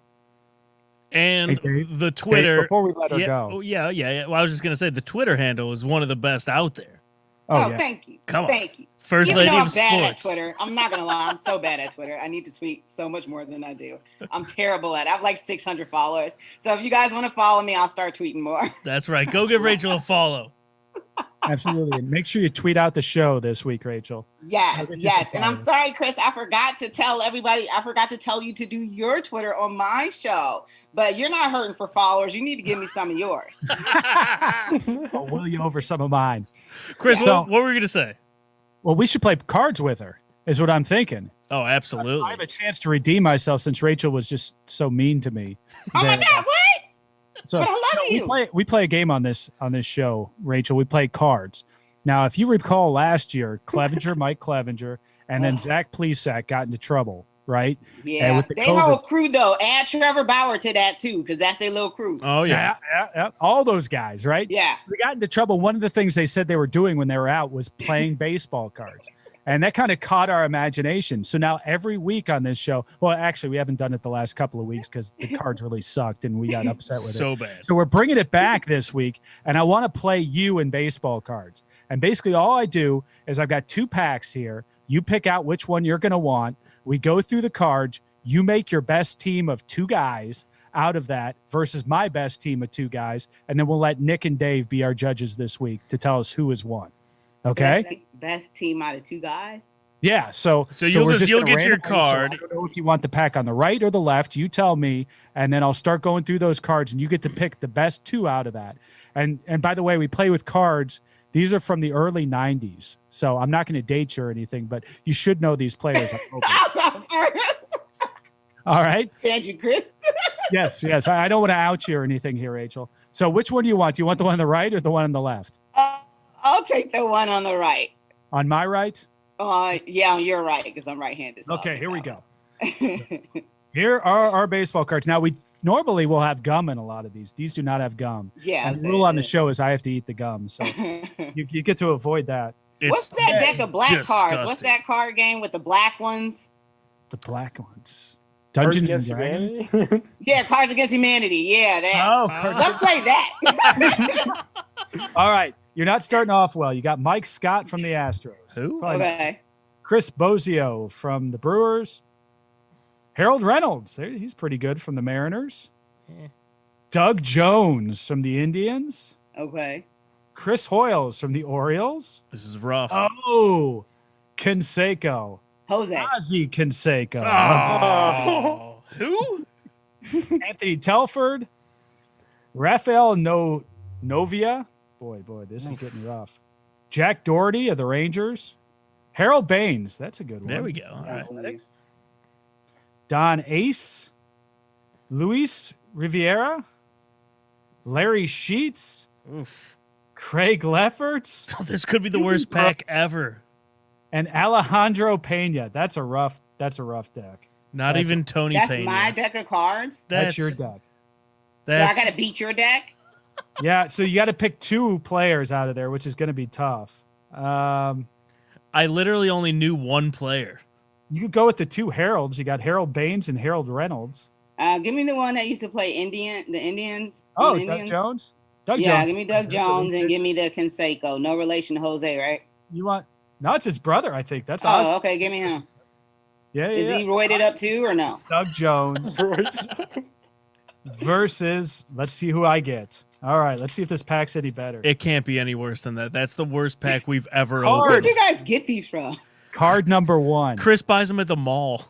And Hey, Dave, the Twitter. Dave, before we let her go. Oh, yeah. Well, I was just going to say the Twitter handle is one of the best out there. Oh, yeah. Thank you. Come on. Thank you. First Even lady though I'm of bad at sports. Twitter, I'm not going to lie. I'm so bad at Twitter. I need to tweet so much more than I do. I'm terrible at it. I have like 600 followers. So if you guys want to follow me, I'll start tweeting more. That's right. Go give Rachel a follow. Absolutely. And make sure you tweet out the show this week, Rachel. Yes, I'll get you yes. some And I'm followers. sorry, Chris, I forgot to tell everybody, I forgot to tell you to do your Twitter on my show. But you're not hurting for followers. You need to give me some of yours. I'll will you over some of mine. Chris, Yeah. what were you going to say? Well, we should play cards with her, is what I'm thinking. Oh, absolutely. I have a chance to redeem myself since Rachel was just so mean to me. Oh my that- God, what? So But I love we you. we play a game on this show, Rachel. We play cards. Now, if you recall last year, Clevenger, Mike Clevenger, and then Zach Plesac got into trouble, right? Yeah, with the they COVID- whole crew though. Add Trevor Bauer to that too, because that's their little crew. Oh, yeah. Yeah. All those guys, right? Yeah. They got into trouble. One of the things they said they were doing when they were out was playing baseball cards. And that kind of caught our imagination. So now every week on this show, well, actually, we haven't done it the last couple of weeks because the cards really sucked and we got upset with So it. bad. So we're bringing it back this week. And I want to play you in baseball cards. And basically, all I do is I've got 2 packs here. You pick out which one you're going to want. We go through the cards. You make your best team of 2 guys out of that versus my best team of 2 guys. And then we'll let Nick and Dave be our judges this week to tell us who has won. Okay? Best team out of 2 guys. Yeah. So you'll we're just you'll gonna get your randomize, so card. I don't know if you want the pack on the right or the left. You tell me, and then I'll start going through those cards, and you get to pick the best 2 out of that. And by the way, we play with cards. These are from the early 90s. So I'm not going to date you or anything, but you should know these players. I'm hoping. All right. Thank you, Chris. Yes. I don't want to out you or anything here, Rachel. So which one do you want? Do you want the one on the right or the one on the left? I'll take the one on the right. On my right? Yeah, you're right because I'm right-handed. So Okay, I'll here we take go. that one. Here are our baseball cards. Now, we normally will have gum in a lot of these. These do not have gum. Yeah. And the rule on the show is I have to eat the gum. So you get to avoid that. What's that deck of black cards? What's disgusting. that card game with the black ones? The black ones. Cards Dungeons and Against Dragons. Humanity? Yeah, Cards Against Humanity. Yeah, that. Oh, Let's play that. all right. You're not starting off well. You got Mike Scott from the Astros. Who? Probably not. Okay. Chris Bozio from the Brewers. Harold Reynolds. He's pretty good from the Mariners. Doug Jones from the Indians. Okay. Chris Hoyles from the Orioles. This is rough. Oh, Canseco. Jose. Ozzie Canseco. Oh. Who? Anthony Telford. Rafael Novia. Boy, this is getting rough. Jack Doherty of the Rangers. Harold Baines. That's a good one. There we go. All right. Don Ace. Luis Riviera. Larry Sheets. Oof. Craig Lefferts. Oh, this could be the worst pack ever. And Alejandro Pena. That's a rough deck. Not That's even Tony That's Pena. my deck of cards. That's your deck. So I got to beat your deck. Yeah, so you got to pick 2 players out of there, which is going to be tough. I literally only knew one player. You could go with the 2 Heralds. You got Harold Baines and Harold Reynolds. Give me the one that used to play the Indians. Oh, the Doug Indians. Jones? Doug Yeah, Jones. give me Doug Jones and give me the Canseco. No relation to Jose, right? You want? No, it's his brother, I think. That's Oh, awesome. okay, give me him. Yeah, Is he roided up too or no? Doug Jones versus, let's see who I get. All right, let's see if this pack's any better. It can't be any worse than that. That's the worst pack we've ever Card. Where'd opened. you guys get these from? Card number 1, Chris buys them at the mall.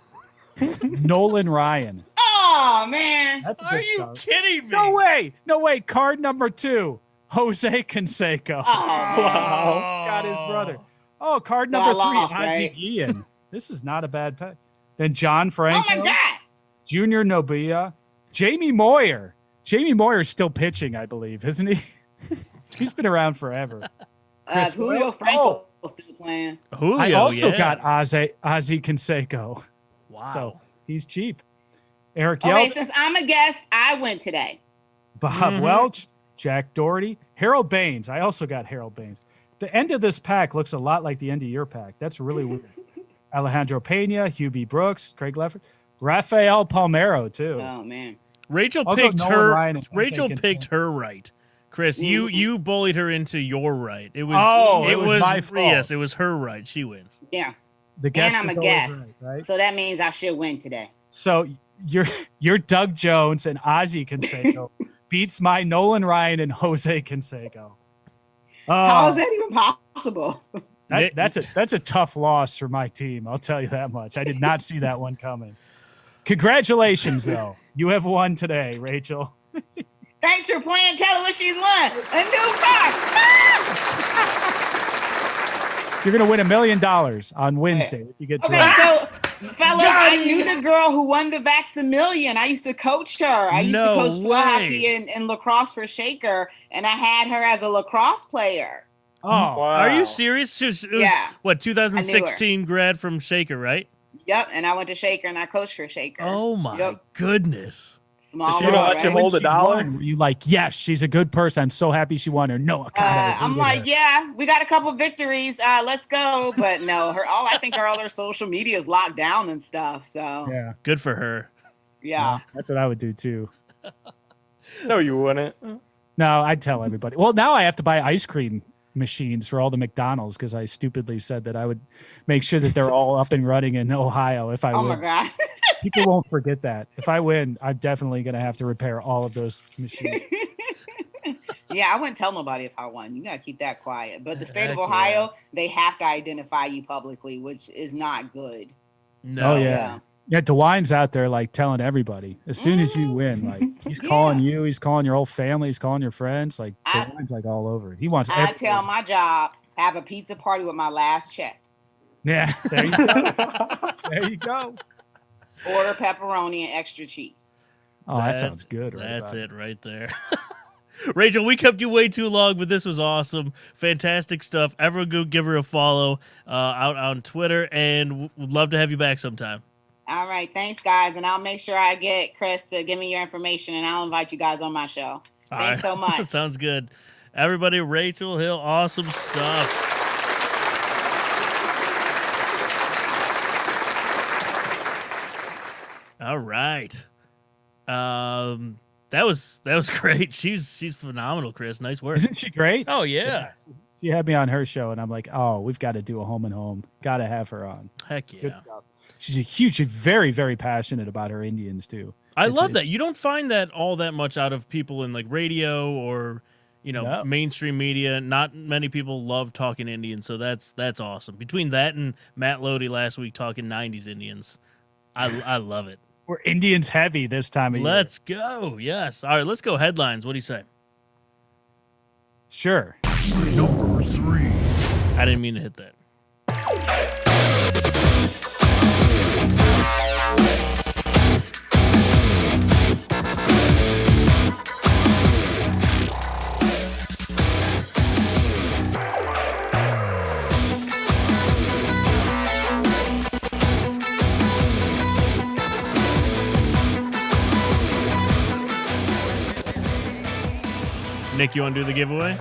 Nolan Ryan. Oh man. That's a Are good you start. kidding me? No way. Card number 2, Jose Canseco. Oh, Wow. Got his brother. Oh, card So number I 3, lost, Ozzie right? Guillen. This is not a bad pack. Then John Franco. Oh my God. Junior Nobia. Jamie Moyer. Jamie Moyer's still pitching, I believe, isn't he? He's been around forever. Chris Julio Williams. Franco still playing. Julio, I also yeah. got Ozzie Canseco. Wow. So he's cheap. Eric Okay, Yelp, since I'm a guest, I went today. Bob Welch, Jack Doherty, Harold Baines. I also got Harold Baines. The end of this pack looks a lot like the end of your pack. That's really weird. Alejandro Pena, Hubie Brooks, Craig Leffert, Rafael Palmeiro too. Oh man. Rachel I'll go picked Nolan her. Ryan and Rachel Jose picked Canseco. her right. Chris, you bullied her into your right. It was. Oh, it was my fault. Yes, it was her right. She wins. Yeah. The guest And I'm is a always guest. right? So that means I should win today. So you're Doug Jones and Ozzie Canseco beats my Nolan Ryan and Jose Canseco. How is that even possible? That's a tough loss for my team. I'll tell you that much. I did not see that one coming. Congratulations, though. You have won today, Rachel. Thanks for playing. Tell her what she's won. A new car. You're going to win $1 million on Wednesday if you get through. Okay, so fellas, I knew the girl who won the Vax-A-Million. I used to coach her. I used No to coach field way. hockey and lacrosse for Shaker, and I had her as a lacrosse player. Oh, Wow. Are you serious? It was, Yeah. What, 2016 grad from Shaker, right? Yep, and I went to Shaker and I coached for Shaker. Oh my Yep. goodness. Small She world, watch him right? hold a She dollar? won. Were you like, yes, she's a good person. I'm so happy she won. Or no, God, I I'm hated like, her. yeah, we got a couple victories. Let's go. But no, I think all her social media is locked down and stuff. So Yeah, Good for her. yeah. that's what I would do too. No, you wouldn't. No, I'd tell everybody. Well, now I have to buy ice cream machines for all the McDonald's because I stupidly said that I would make sure that they're all up and running in Ohio if I Oh win. my God. People won't forget that. If I win, I'm definitely going to have to repair all of those machines. Yeah, I wouldn't tell nobody if I won. You gotta keep that quiet. But the state Heck of Ohio, they have to identify you publicly, which is not good. No. Oh, yeah. Yeah, DeWine's out there like telling everybody as soon as you win, like he's calling you, he's calling your whole family, he's calling your friends. Like DeWine's like all over it. He wants I everybody. tell my job, have a pizza party with my last check. Yeah, there you go. There you go. Order pepperoni and extra cheese. Oh, that sounds good. Right That's about it right there. Rachel, we kept you way too long, but this was awesome. Fantastic stuff. Everyone go give her a follow out on Twitter, and would love to have you back sometime. All right, thanks guys, and I'll make sure I get Chris to give me your information, and I'll invite you guys on my show. Thanks so much. Sounds good. Everybody, Rachel Hill, awesome stuff. All right. That was great. She's phenomenal, Chris. Nice work. Isn't she great? Oh yeah. She had me on her show, and I'm like, oh, we've got to do a home and home. Got to have her on. Heck Good yeah. stuff. She's very, very passionate about her Indians too. I It's- love it's- that. You don't find that all that much out of people in like radio or No. mainstream media. Not many people love talking Indians, so that's awesome. Between that and Matt Lodi last week talking 90s Indians, I love it. We're Indians heavy this time of year. Let's go. Yes. All right, let's go headlines. What do you say? Sure. Number 3. I didn't mean to hit that. Nick, you want to do the giveaway?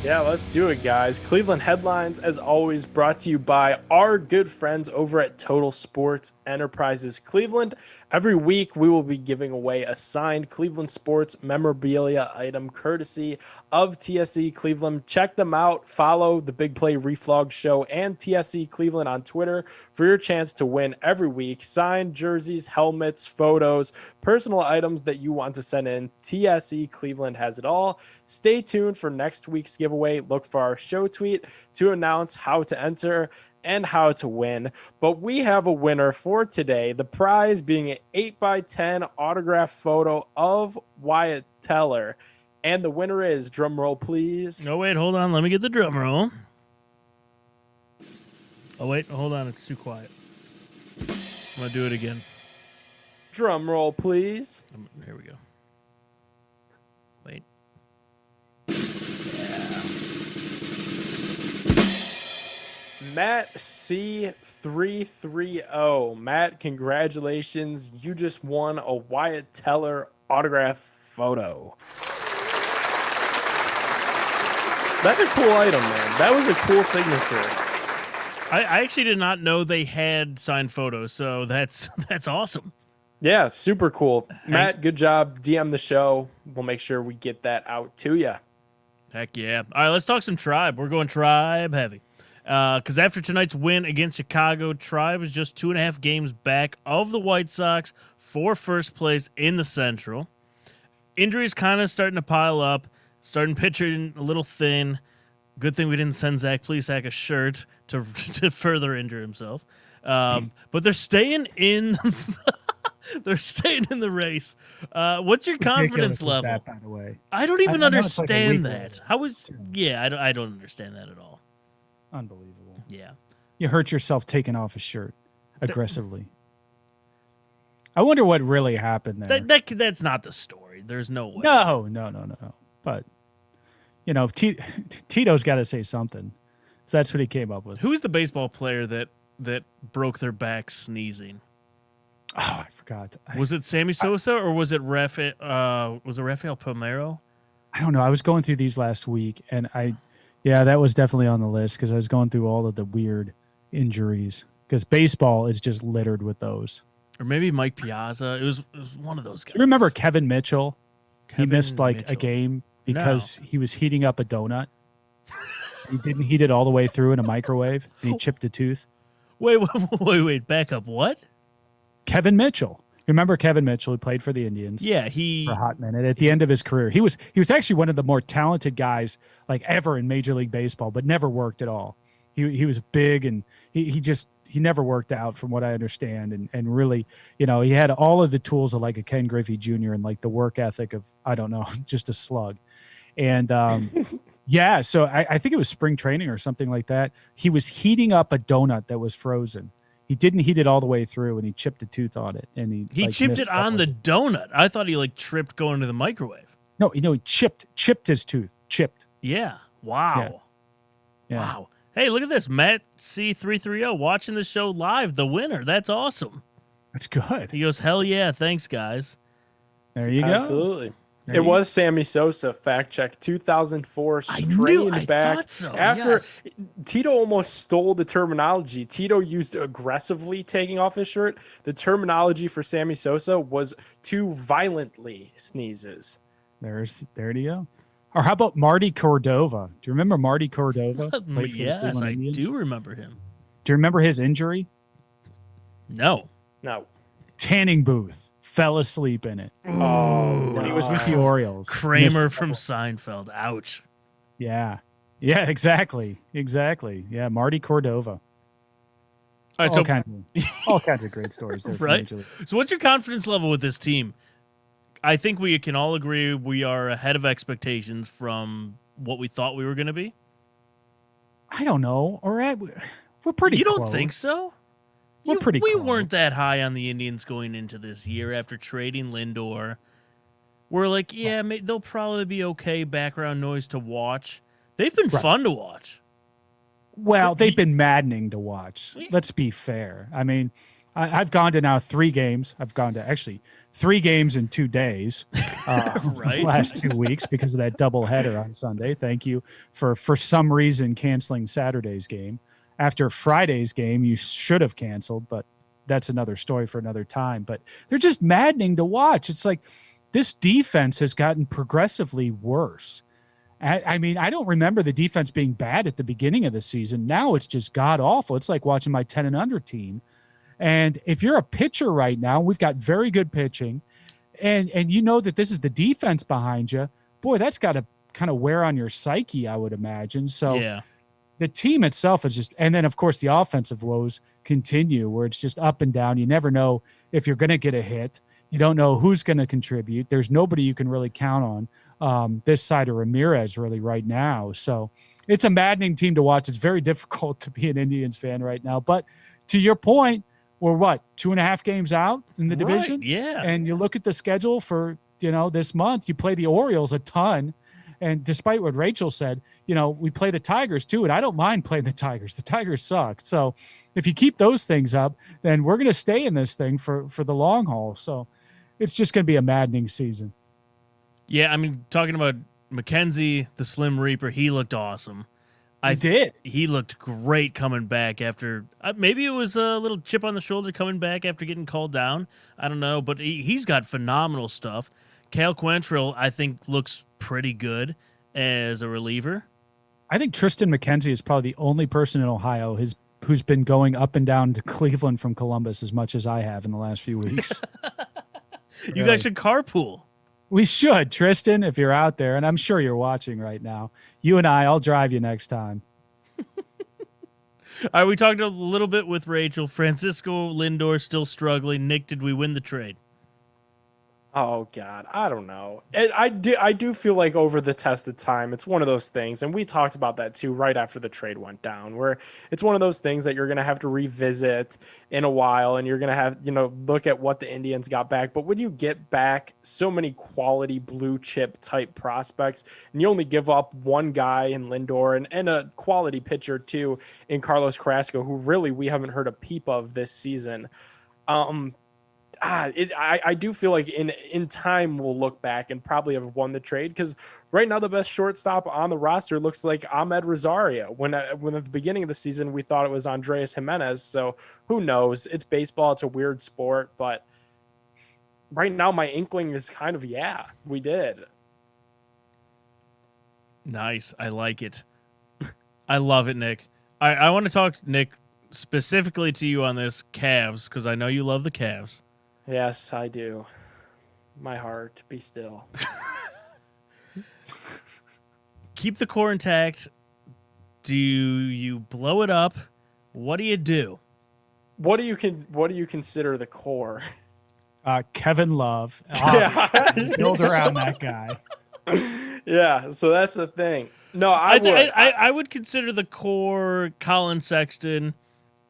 Yeah, let's do it, guys. Cleveland headlines, as always, brought to you by our good friends over at Total Sports Enterprises Cleveland. Every week, we will be giving away a signed Cleveland sports memorabilia item courtesy of TSE Cleveland. Check them out. Follow the Big Play Reflog Show and TSE Cleveland on Twitter for your chance to win every week. Signed jerseys, helmets, photos, personal items that you want to send in. TSE Cleveland has it all. Stay tuned for next week's giveaway. Look for our show tweet to announce how to enter and how to win. But we have a winner for today. The prize being an 8x10 autograph photo of Wyatt Teller. And the winner is, drum roll please. No, wait, hold on. Let me get the drum roll. Oh, wait, hold on. It's too quiet. I'm going to do it again. Drum roll please. Here we go. Wait. Matt C330. Matt, congratulations. You just won a Wyatt Teller autograph photo. That's a cool item, man. That was a cool signature. I actually did not know they had signed photos, so that's awesome. Yeah, super cool. Matt, good job. DM the show. We'll make sure we get that out to you. Heck yeah. All right, let's talk some Tribe. We're going Tribe heavy. Because after tonight's win against Chicago, Tribe is just 2.5 games back of the White Sox for first place in the Central. Injuries kind of starting to pile up. Starting pitching a little thin. Good thing we didn't send Zach Plesac a shirt to further injure himself. But they're staying in. They're staying in the race. What's your confidence level? That, by the way, I don't even understand like that. How is? Yeah, I don't understand that at all. Unbelievable. Yeah. You hurt yourself taking off a shirt aggressively. I wonder what really happened there. That's not the story. There's no way. No. But, you know, Tito's got to say something. So that's what he came up with. Who's the baseball player that broke their back sneezing? Oh, I forgot. Was it Sammy Sosa or was it Rafael Palmeiro? I don't know. I was going through these last week, and that was definitely on the list because I was going through all of the weird injuries because baseball is just littered with those. Or maybe Mike Piazza. It was one of those guys. Do you remember Kevin Mitchell? Kevin he missed like Mitchell. a game because he was heating up a donut. He didn't heat it all the way through in a microwave, and he chipped a tooth. Wait, back up. What? Kevin Mitchell. Remember Kevin Mitchell, who played for the Indians? Yeah, for a hot minute. At the end of his career, he was actually one of the more talented guys like ever in Major League Baseball, but never worked at all. He was big, and he never worked out, from what I understand. And really, you know, he had all of the tools of like a Ken Griffey Jr. and like the work ethic of, I don't know, just a slug. And yeah, so I think it was spring training or something like that. He was heating up a donut that was frozen. He didn't heat it all the way through, and he chipped a tooth on it. And he chipped it on the donut. I thought he like tripped going to the microwave. No, he chipped his tooth. Chipped. Yeah. Wow. Yeah. Wow. Hey, look at this. Matt C330 watching the show live, the winner. That's awesome. That's good. He goes, hell yeah. Thanks, guys. There you go. Absolutely. It was Sammy Sosa, fact check, 2004, strained back. Thought so, after yes. Tito almost stole the terminology. Tito used aggressively taking off his shirt. The terminology for Sammy Sosa was too violently sneezes. There you go. Or how about Marty Cordova? Do you remember Marty Cordova? Yes, I do remember him. Do you remember his injury? No. Tanning booth. Fell asleep in it. Oh, when he was with the Orioles. Kramer from Seinfeld. Ouch. Yeah, exactly. Yeah, Marty Cordova. All right, all kinds of great stories there. Right. So what's your confidence level with this team? I think we can all agree we are ahead of expectations from what we thought we were going to be. I don't know. All right. We're pretty You close. don't think so? We're pretty We close. weren't that high on the Indians going into this year after trading Lindor. We're like, yeah, they'll probably be okay background noise to watch. They've been fun to watch. Well, they've been maddening to watch. Let's be fair. I mean, I've gone to now 3 games. I've gone to actually 3 games in 2 days, Right. the last 2 weeks because of that double header on Sunday. Thank you for some reason canceling Saturday's game. After Friday's game, you should have canceled, but that's another story for another time. But they're just maddening to watch. It's like this defense has gotten progressively worse. I mean, I don't remember the defense being bad at the beginning of the season. Now it's just god awful. It's like watching my 10 and under team. And if you're a pitcher right now, we've got very good pitching, and you know that this is the defense behind you. Boy, that's got to kind of wear on your psyche, I would imagine. So Yeah. the team itself is just, and then of course the offensive woes continue where it's just up and down. You never know if you're going to get a hit. You don't know who's going to contribute. There's nobody you can really count on this side of Ramirez really right now. So it's a maddening team to watch. It's very difficult to be an Indians fan right now. But to your point, we're what, 2.5 games out in the division? Right, yeah. And you look at the schedule for, this month, you play the Orioles a ton. And despite what Rachel said, we play the Tigers too. And I don't mind playing the Tigers. The Tigers suck. So if you keep those things up, then we're going to stay in this thing for the long haul. So it's just going to be a maddening season. Yeah, I mean, talking about McKenzie, the Slim Reaper, he looked awesome. He looked great coming back after maybe it was a little chip on the shoulder coming back after getting called down. I don't know, but he's got phenomenal stuff. Cal Quantrill, I think, looks pretty good as a reliever. I think Tristan McKenzie is probably the only person in Ohio who's been going up and down to Cleveland from Columbus as much as I have in the last few weeks. You guys should carpool. We should, Tristan, if you're out there, and I'm sure you're watching right now. You and I'll drive you next time. All right, we talked a little bit with Rachel. Francisco Lindor still struggling. Nick, did we win the trade? Oh God, I don't know. I do feel like over the test of time, it's one of those things, and we talked about that too right after the trade went down, where it's one of those things that you're gonna have to revisit in a while, and you're gonna have look at what the Indians got back. But when you get back so many quality blue chip type prospects, and you only give up one guy in Lindor and a quality pitcher too in Carlos Carrasco, who really we haven't heard a peep of this season. I do feel like in time we'll look back and probably have won the trade, because right now the best shortstop on the roster looks like Ahmed Rosario. When at the beginning of the season we thought it was Andreas Jimenez. So who knows? It's baseball. It's a weird sport, but right now my inkling is kind of we did. Nice. I like it. I love it, Nick. I want to talk, Nick, specifically to you on this Cavs, because I know you love the Cavs. Yes, I do. My heart, be still. Keep the core intact. Do you blow it up? What do you do? What do you consider the core? Kevin Love. Build around that guy. Yeah, so that's the thing. No, I would consider the core Colin Sexton,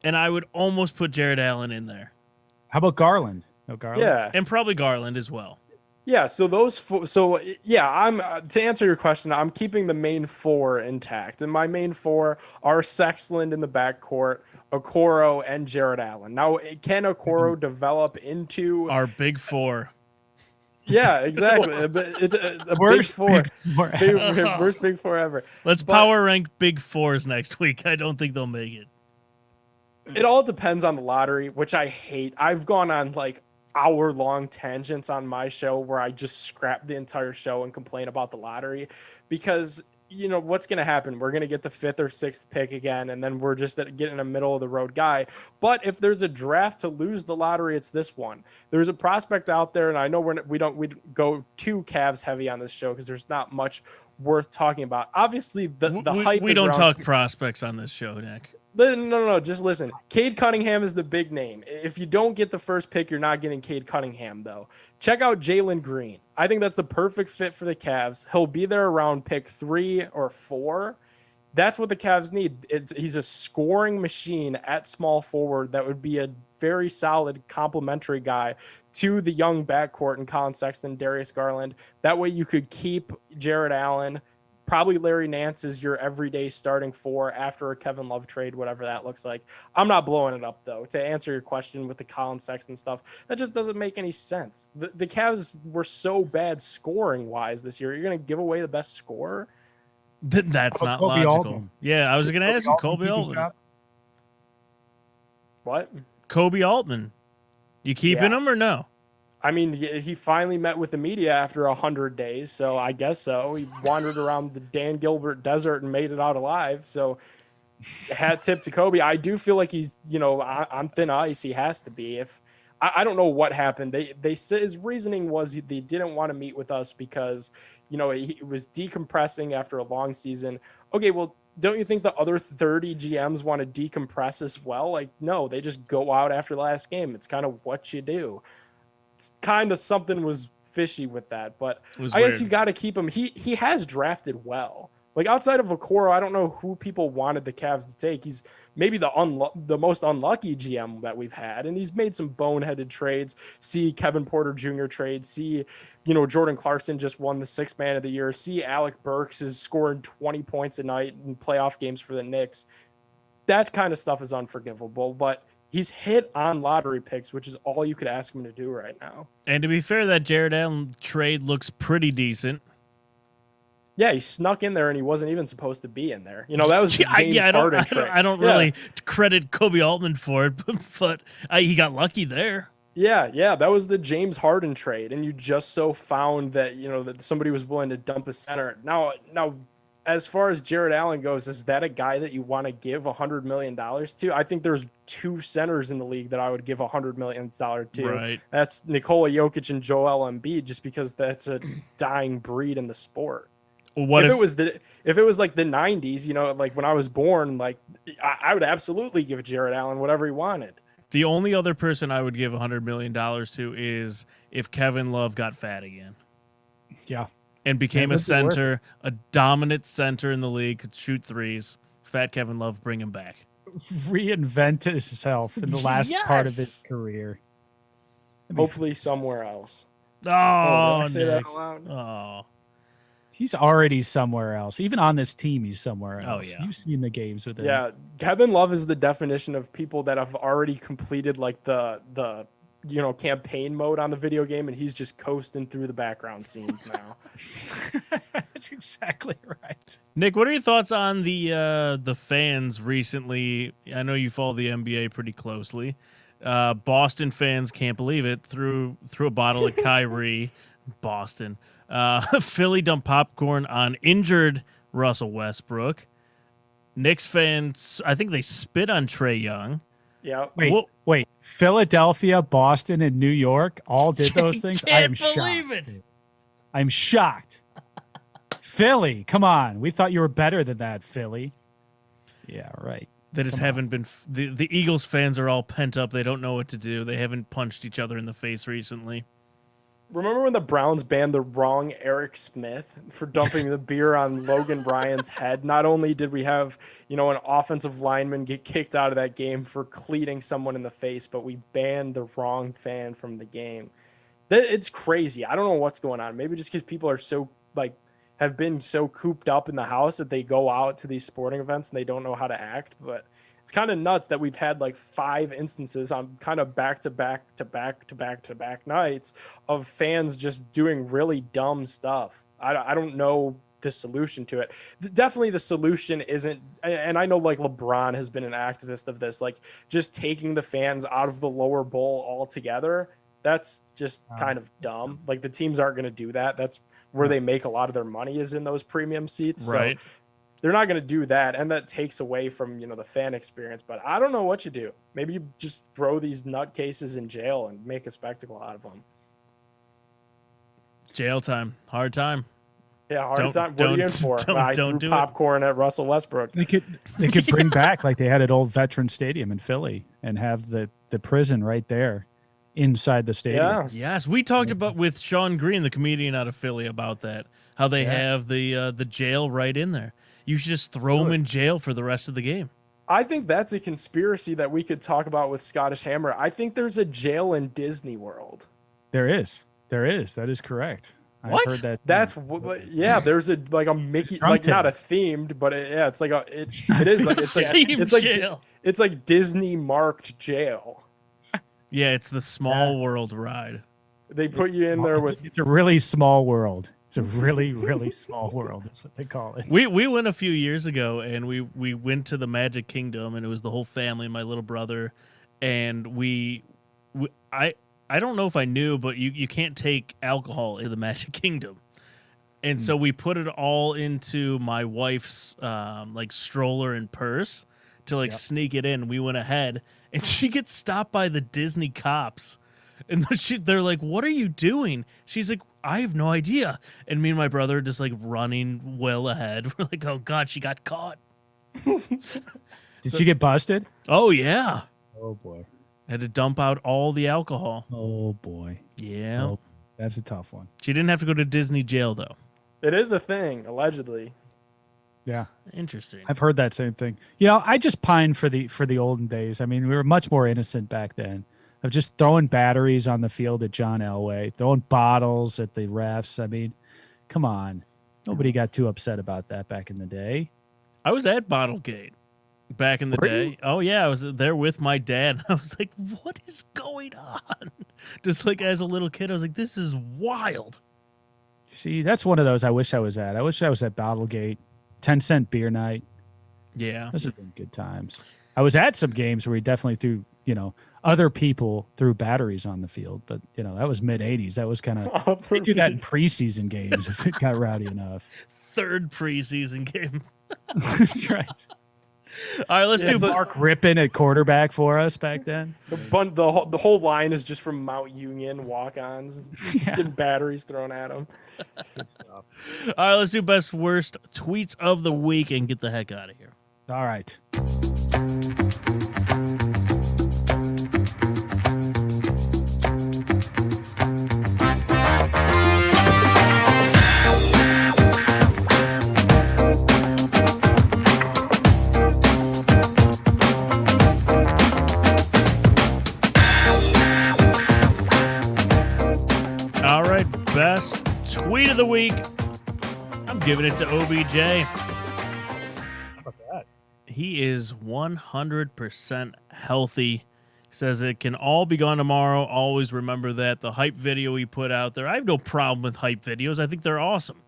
and I would almost put Jared Allen in there. How about Garland? No Garland? Yeah. And probably Garland as well. Yeah, so I'm to answer your question, I'm keeping the main 4 intact. And my main 4 are Sexland in the backcourt, Okoro, and Jared Allen. Now, can Okoro develop into our big 4? Yeah, exactly. But it's a worst big 4. Worst big 4 ever. Let's power rank big 4s next week. I don't think they'll make it. It all depends on the lottery, which I hate. I've gone on like hour-long tangents on my show where I just scrap the entire show and complain about the lottery, because what's going to happen? We're going to get the 5th or 6th pick again, and then we're just getting a middle-of-the-road guy. But if there's a draft to lose the lottery, it's this one. There's a prospect out there, and I know we don't go too Cavs heavy on this show because there's not much worth talking about. Obviously, the hype. We don't talk prospects on this show, Nick. No, just listen. Cade Cunningham is the big name. If you don't get the first pick, you're not getting Cade Cunningham, though. Check out Jalen Green. I think that's the perfect fit for the Cavs. He'll be there around pick 3 or 4. That's what the Cavs need. He's a scoring machine at small forward that would be a very solid complementary guy to the young backcourt in Colin Sexton, Darius Garland. That way you could keep Jared Allen, Probably Larry Nance is your everyday starting 4 after a Kevin Love trade, whatever that looks like. I'm not blowing it up, though. To answer your question with the Colin Sexton stuff, that just doesn't make any sense. The Cavs were so bad scoring-wise this year. You're going to give away the best scorer? That's not Kobe logical. Altman. Yeah, I was going to ask you, Kobe keep his Altman. job? What? Kobe Altman. You keeping Yeah. him or no? I mean, he finally met with the media after 100 days, so I guess so. He wandered around the Dan Gilbert desert and made it out alive. So, hat tip to Kobe. I do feel like he's, on thin ice. He has to be. If I don't know what happened. They said his reasoning was they didn't want to meet with us because, he was decompressing after a long season. Okay, well, don't you think the other 30 GMs want to decompress as well? Like, no, they just go out after the last game. It's kind of what you do. It's kind of something was fishy with that, but I guess you got to keep him. He has drafted well. Like outside of Okoro, I don't know who people wanted the Cavs to take. He's maybe the most unlucky GM that we've had, and he's made some boneheaded trades. See Kevin Porter Jr. trade. See, Jordan Clarkson just won the 6th Man of the Year. See Alec Burks is scoring 20 points a night in playoff games for the Knicks. That kind of stuff is unforgivable, but he's hit on lottery picks, which is all you could ask him to do right now. And to be fair, that Jared Allen trade looks pretty decent. Yeah, he snuck in there and he wasn't even supposed to be in there. That was the James Harden trade. I don't really credit Kobe Altman for it, but he got lucky there. Yeah, that was the James Harden trade, and you just so found that that somebody was willing to dump a center. Now, as far as Jared Allen goes, is that a guy that you want to give $100 million to? I think there's 2 centers in the league that I would give $100 million to. Right. That's Nikola Jokic and Joel Embiid, just because that's a dying breed in the sport. Well, if it was like the 90s, like when I was born, like I would absolutely give Jared Allen whatever he wanted. The only other person I would give $100 million to is if Kevin Love got fat again. Yeah. And became That a would be worth center, a dominant center in the league, could shoot threes. Fat Kevin Love, bring him back. Reinvent himself in the last part of his career. Hopefully somewhere else. Oh, did I say that Nick. out loud? Oh. He's already somewhere else. Even on this team, he's somewhere Oh, else. yeah. You've seen the games with him. Yeah, Kevin Love is the definition of people that have already completed like the campaign mode on the video game, and he's just coasting through the background scenes now. That's exactly right. Nick, what are your thoughts on the fans recently? I know you follow the NBA pretty closely. Boston fans can't believe it. Threw a bottle at Kyrie. Boston. Philly dumped popcorn on injured Russell Westbrook. Knicks fans, I think they spit on Trae Young. Yeah. Wait. Philadelphia, Boston, and New York all did those things? I am Can't believe shocked. it. I'm shocked. Philly, come on. We thought you were better than that, Philly. Yeah, right. They just haven't been. The Eagles fans are all pent up. They don't know what to do. They haven't punched each other in the face recently. Remember when the Browns banned the wrong Eric Smith for dumping the beer on Logan Bryan's head? Not only did we have, an offensive lineman get kicked out of that game for cleating someone in the face, but we banned the wrong fan from the game. It's crazy. I don't know what's going on. Maybe just because people are so, have been so cooped up in the house that they go out to these sporting events and they don't know how to act. But it's kind of nuts that we've had 5 instances on kind of back-to-back nights of fans just doing really dumb stuff. I don't know the solution to it. Definitely the solution isn't, and I know LeBron has been an activist of this, just taking the fans out of the lower bowl altogether. That's just kind of dumb. The teams aren't going to do that. That's where they make a lot of their money, is in those premium seats. Right. So they're not going to do that, and that takes away from the fan experience. But I don't know what you do. Maybe you just throw these nutcases in jail and make a spectacle out of them. Jail time, hard time. Yeah, hard time. What are you in for? I threw do popcorn at Russell Westbrook. They could bring back like they had at Old Veteran Stadium in Philly and have the prison right there inside the stadium. Yeah. Yes, we talked about with Sean Green, the comedian out of Philly, about that. How they have the jail right in there. You should just throw them in jail for the rest of the game. I think that's a conspiracy that we could talk about with Scottish Hammer. I think there's a jail in Disney World. There is. That is correct. I've What? heard that. Yeah. There's a Mickey, Drunk like not tank. a themed, but it's like it is like Theme jail. it's like Disney marked jail. Yeah, it's the Small World ride. They put you in there with It's a really small world. It's a really, really small world. That's what they call it. We went a few years ago, and we went to the Magic Kingdom, and it was the whole family, my little brother, and I don't know if I knew, but you can't take alcohol into the Magic Kingdom. And so we put it all into my wife's like stroller and purse to sneak it in. We went ahead, and she gets stopped by the Disney cops. And they're like, "What are you doing?" She's like, "I have no idea." And me and my brother are just like running well ahead. We're like, "Oh God, she got caught." Did she get busted? Oh yeah. Oh boy. Had to dump out all the alcohol. Oh boy. Yeah. Oh, that's a tough one. She didn't have to go to Disney jail though. it is a thing, allegedly. Yeah. Interesting. I've heard that same thing. I just pine for the olden days. I mean, we were much more innocent back then. Of just throwing batteries on the field at John Elway, throwing bottles at the refs. I mean, come on. Nobody got too upset about that back in the day. I was at Bottlegate back in the Were day. you? Oh yeah, I was there with my dad. I was like, "What is going on?" Just like as a little kid, I was like, "This is wild." See, that's one of those I wish I was at. I wish I was at Bottlegate, 10-cent beer night. Yeah. Those have been good times. I was at some games where we definitely threw, other people threw batteries on the field, but that was mid '80s. That was kind of we do that in preseason games if it got rowdy enough. Third preseason game. That's right. All right, let's do Mark Rippon at quarterback for us back then. The whole line is just from Mount Union walk-ons, getting batteries thrown at them. Good stuff. All right, let's do best worst tweets of the week and get the heck out of here. All right. All right, best tweet of the week. I'm giving it to OBJ. How about that? He is 100% healthy. Says it can all be gone tomorrow. Always remember that. The hype video he put out there. I have no problem with hype videos. I think they're awesome.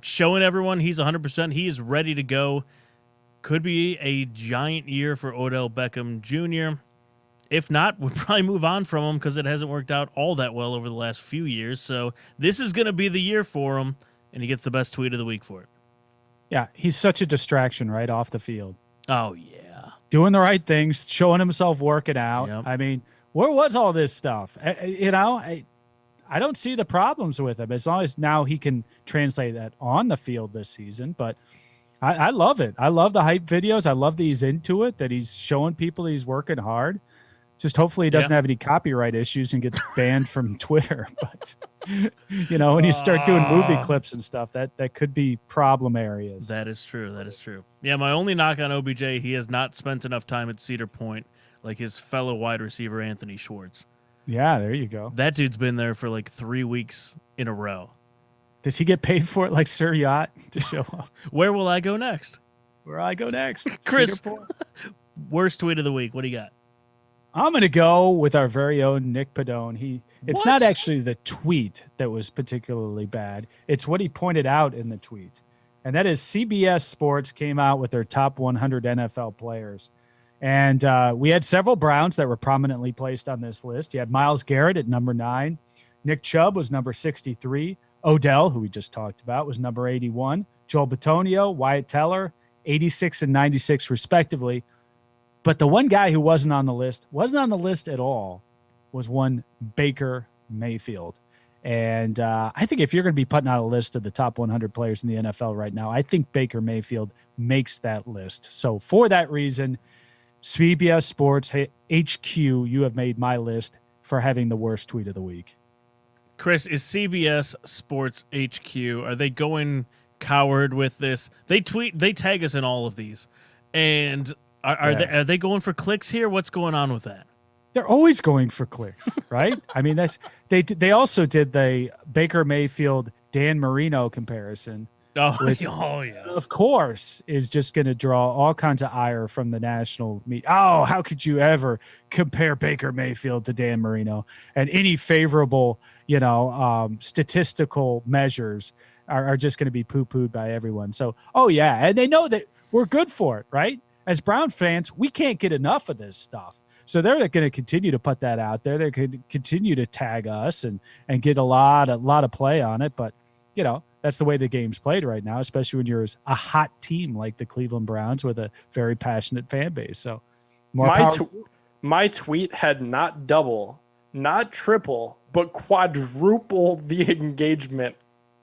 Showing everyone he's 100%. He is ready to go. Could be a giant year for Odell Beckham Jr. If not, we'll probably move on from him because it hasn't worked out all that well over the last few years. So this is going to be the year for him, and he gets the best tweet of the week for it. Yeah, he's such a distraction right off the field. Oh, yeah. Doing the right things, showing himself working out. Yep. I mean, where was all this stuff? I don't see the problems with him as long as now he can translate that on the field this season. But I love it. I love the hype videos. I love that he's into it, that he's showing people he's working hard. Just hopefully he doesn't have any copyright issues and gets banned from Twitter. But, when you start doing movie clips and stuff, that could be problem areas. That is true. That is true. Yeah, my only knock on OBJ, he has not spent enough time at Cedar Point like his fellow wide receiver, Anthony Schwartz. Yeah, there you go. That dude's been there for like 3 weeks in a row. Does he get paid for it like Sir Yacht to show up? Where will I go next? Where I go next? Chris, Cedar Point? worst tweet of the week. What do you got? I'm going to go with our very own Nick Padone. It's What? not actually the tweet that was particularly bad. It's what he pointed out in the tweet. And that is CBS Sports came out with their top 100 NFL players. And we had several Browns that were prominently placed on this list. You had Myles Garrett at number 9. Nick Chubb was number 63. Odell, who we just talked about, was number 81. Joel Bitonio, Wyatt Teller, 86 and 96 respectively. But the one guy who wasn't on the list at all, was one Baker Mayfield. And I think if you're going to be putting out a list of the top 100 players in the NFL right now, I think Baker Mayfield makes that list. So for that reason, CBS Sports HQ, you have made my list for having the worst tweet of the week. Chris, is CBS Sports HQ, are they going coward with this? They tag us in all of these. And are they going for clicks here? What's going on with that? They're always going for clicks, right? I mean, they also did the Baker Mayfield Dan Marino comparison. Oh, Which, oh yeah. of course, is just going to draw all kinds of ire from the national media. Oh, how could you ever compare Baker Mayfield to Dan Marino? And any favorable, statistical measures are just going to be poo-pooed by everyone. So, oh yeah, and they know that we're good for it, right? As Brown fans, we can't get enough of this stuff. So they're going to continue to put that out there. They're going to continue to tag us and get a lot of play on it. But that's the way the game's played right now, especially when you're a hot team like the Cleveland Browns with a very passionate fan base. So my tweet had not double, not triple, but quadruple the engagement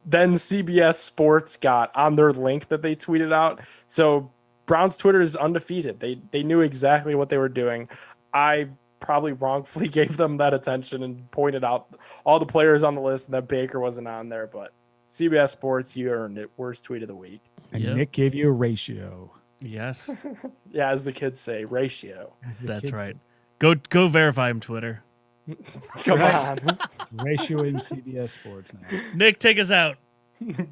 than CBS Sports got on their link that they tweeted out. So Browns Twitter is undefeated. They knew exactly what they were doing. I probably wrongfully gave them that attention and pointed out all the players on the list and that Baker wasn't on there, but CBS Sports, you earned it. Worst tweet of the week. And Nick gave you a ratio. Yes. Yeah, as the kids say, ratio. That's right. Go verify him, Twitter. Come on. Ratioing CBS Sports now. Nick, take us out.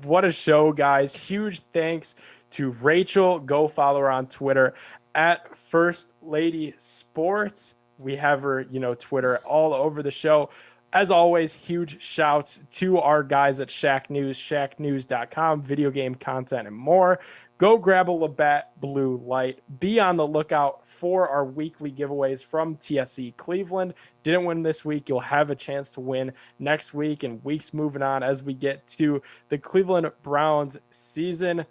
What a show, guys. Huge thanks to Rachel. Go follow her on Twitter at First Lady Sports. We have her, Twitter all over the show. As always, huge shouts to our guys at Shack News, shacknews.com, video game content and more. Go grab a Labatt Blue Light. Be on the lookout for our weekly giveaways from TSE Cleveland. Didn't win this week. You'll have a chance to win next week and weeks moving on as we get to the Cleveland Browns season.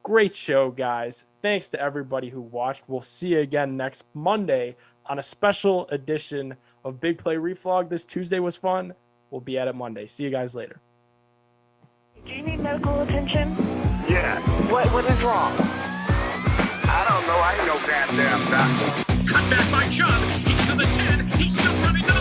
Great show, guys. Thanks to everybody who watched. We'll see you again next Monday on a special edition of Big Play Reflog. This Tuesday was fun. We'll be at it Monday. See you guys later. Do you need medical attention? Yeah. What is wrong? I don't know. I ain't no goddamn doctor. Cut back by Chubb. He's to the 10. He's still running.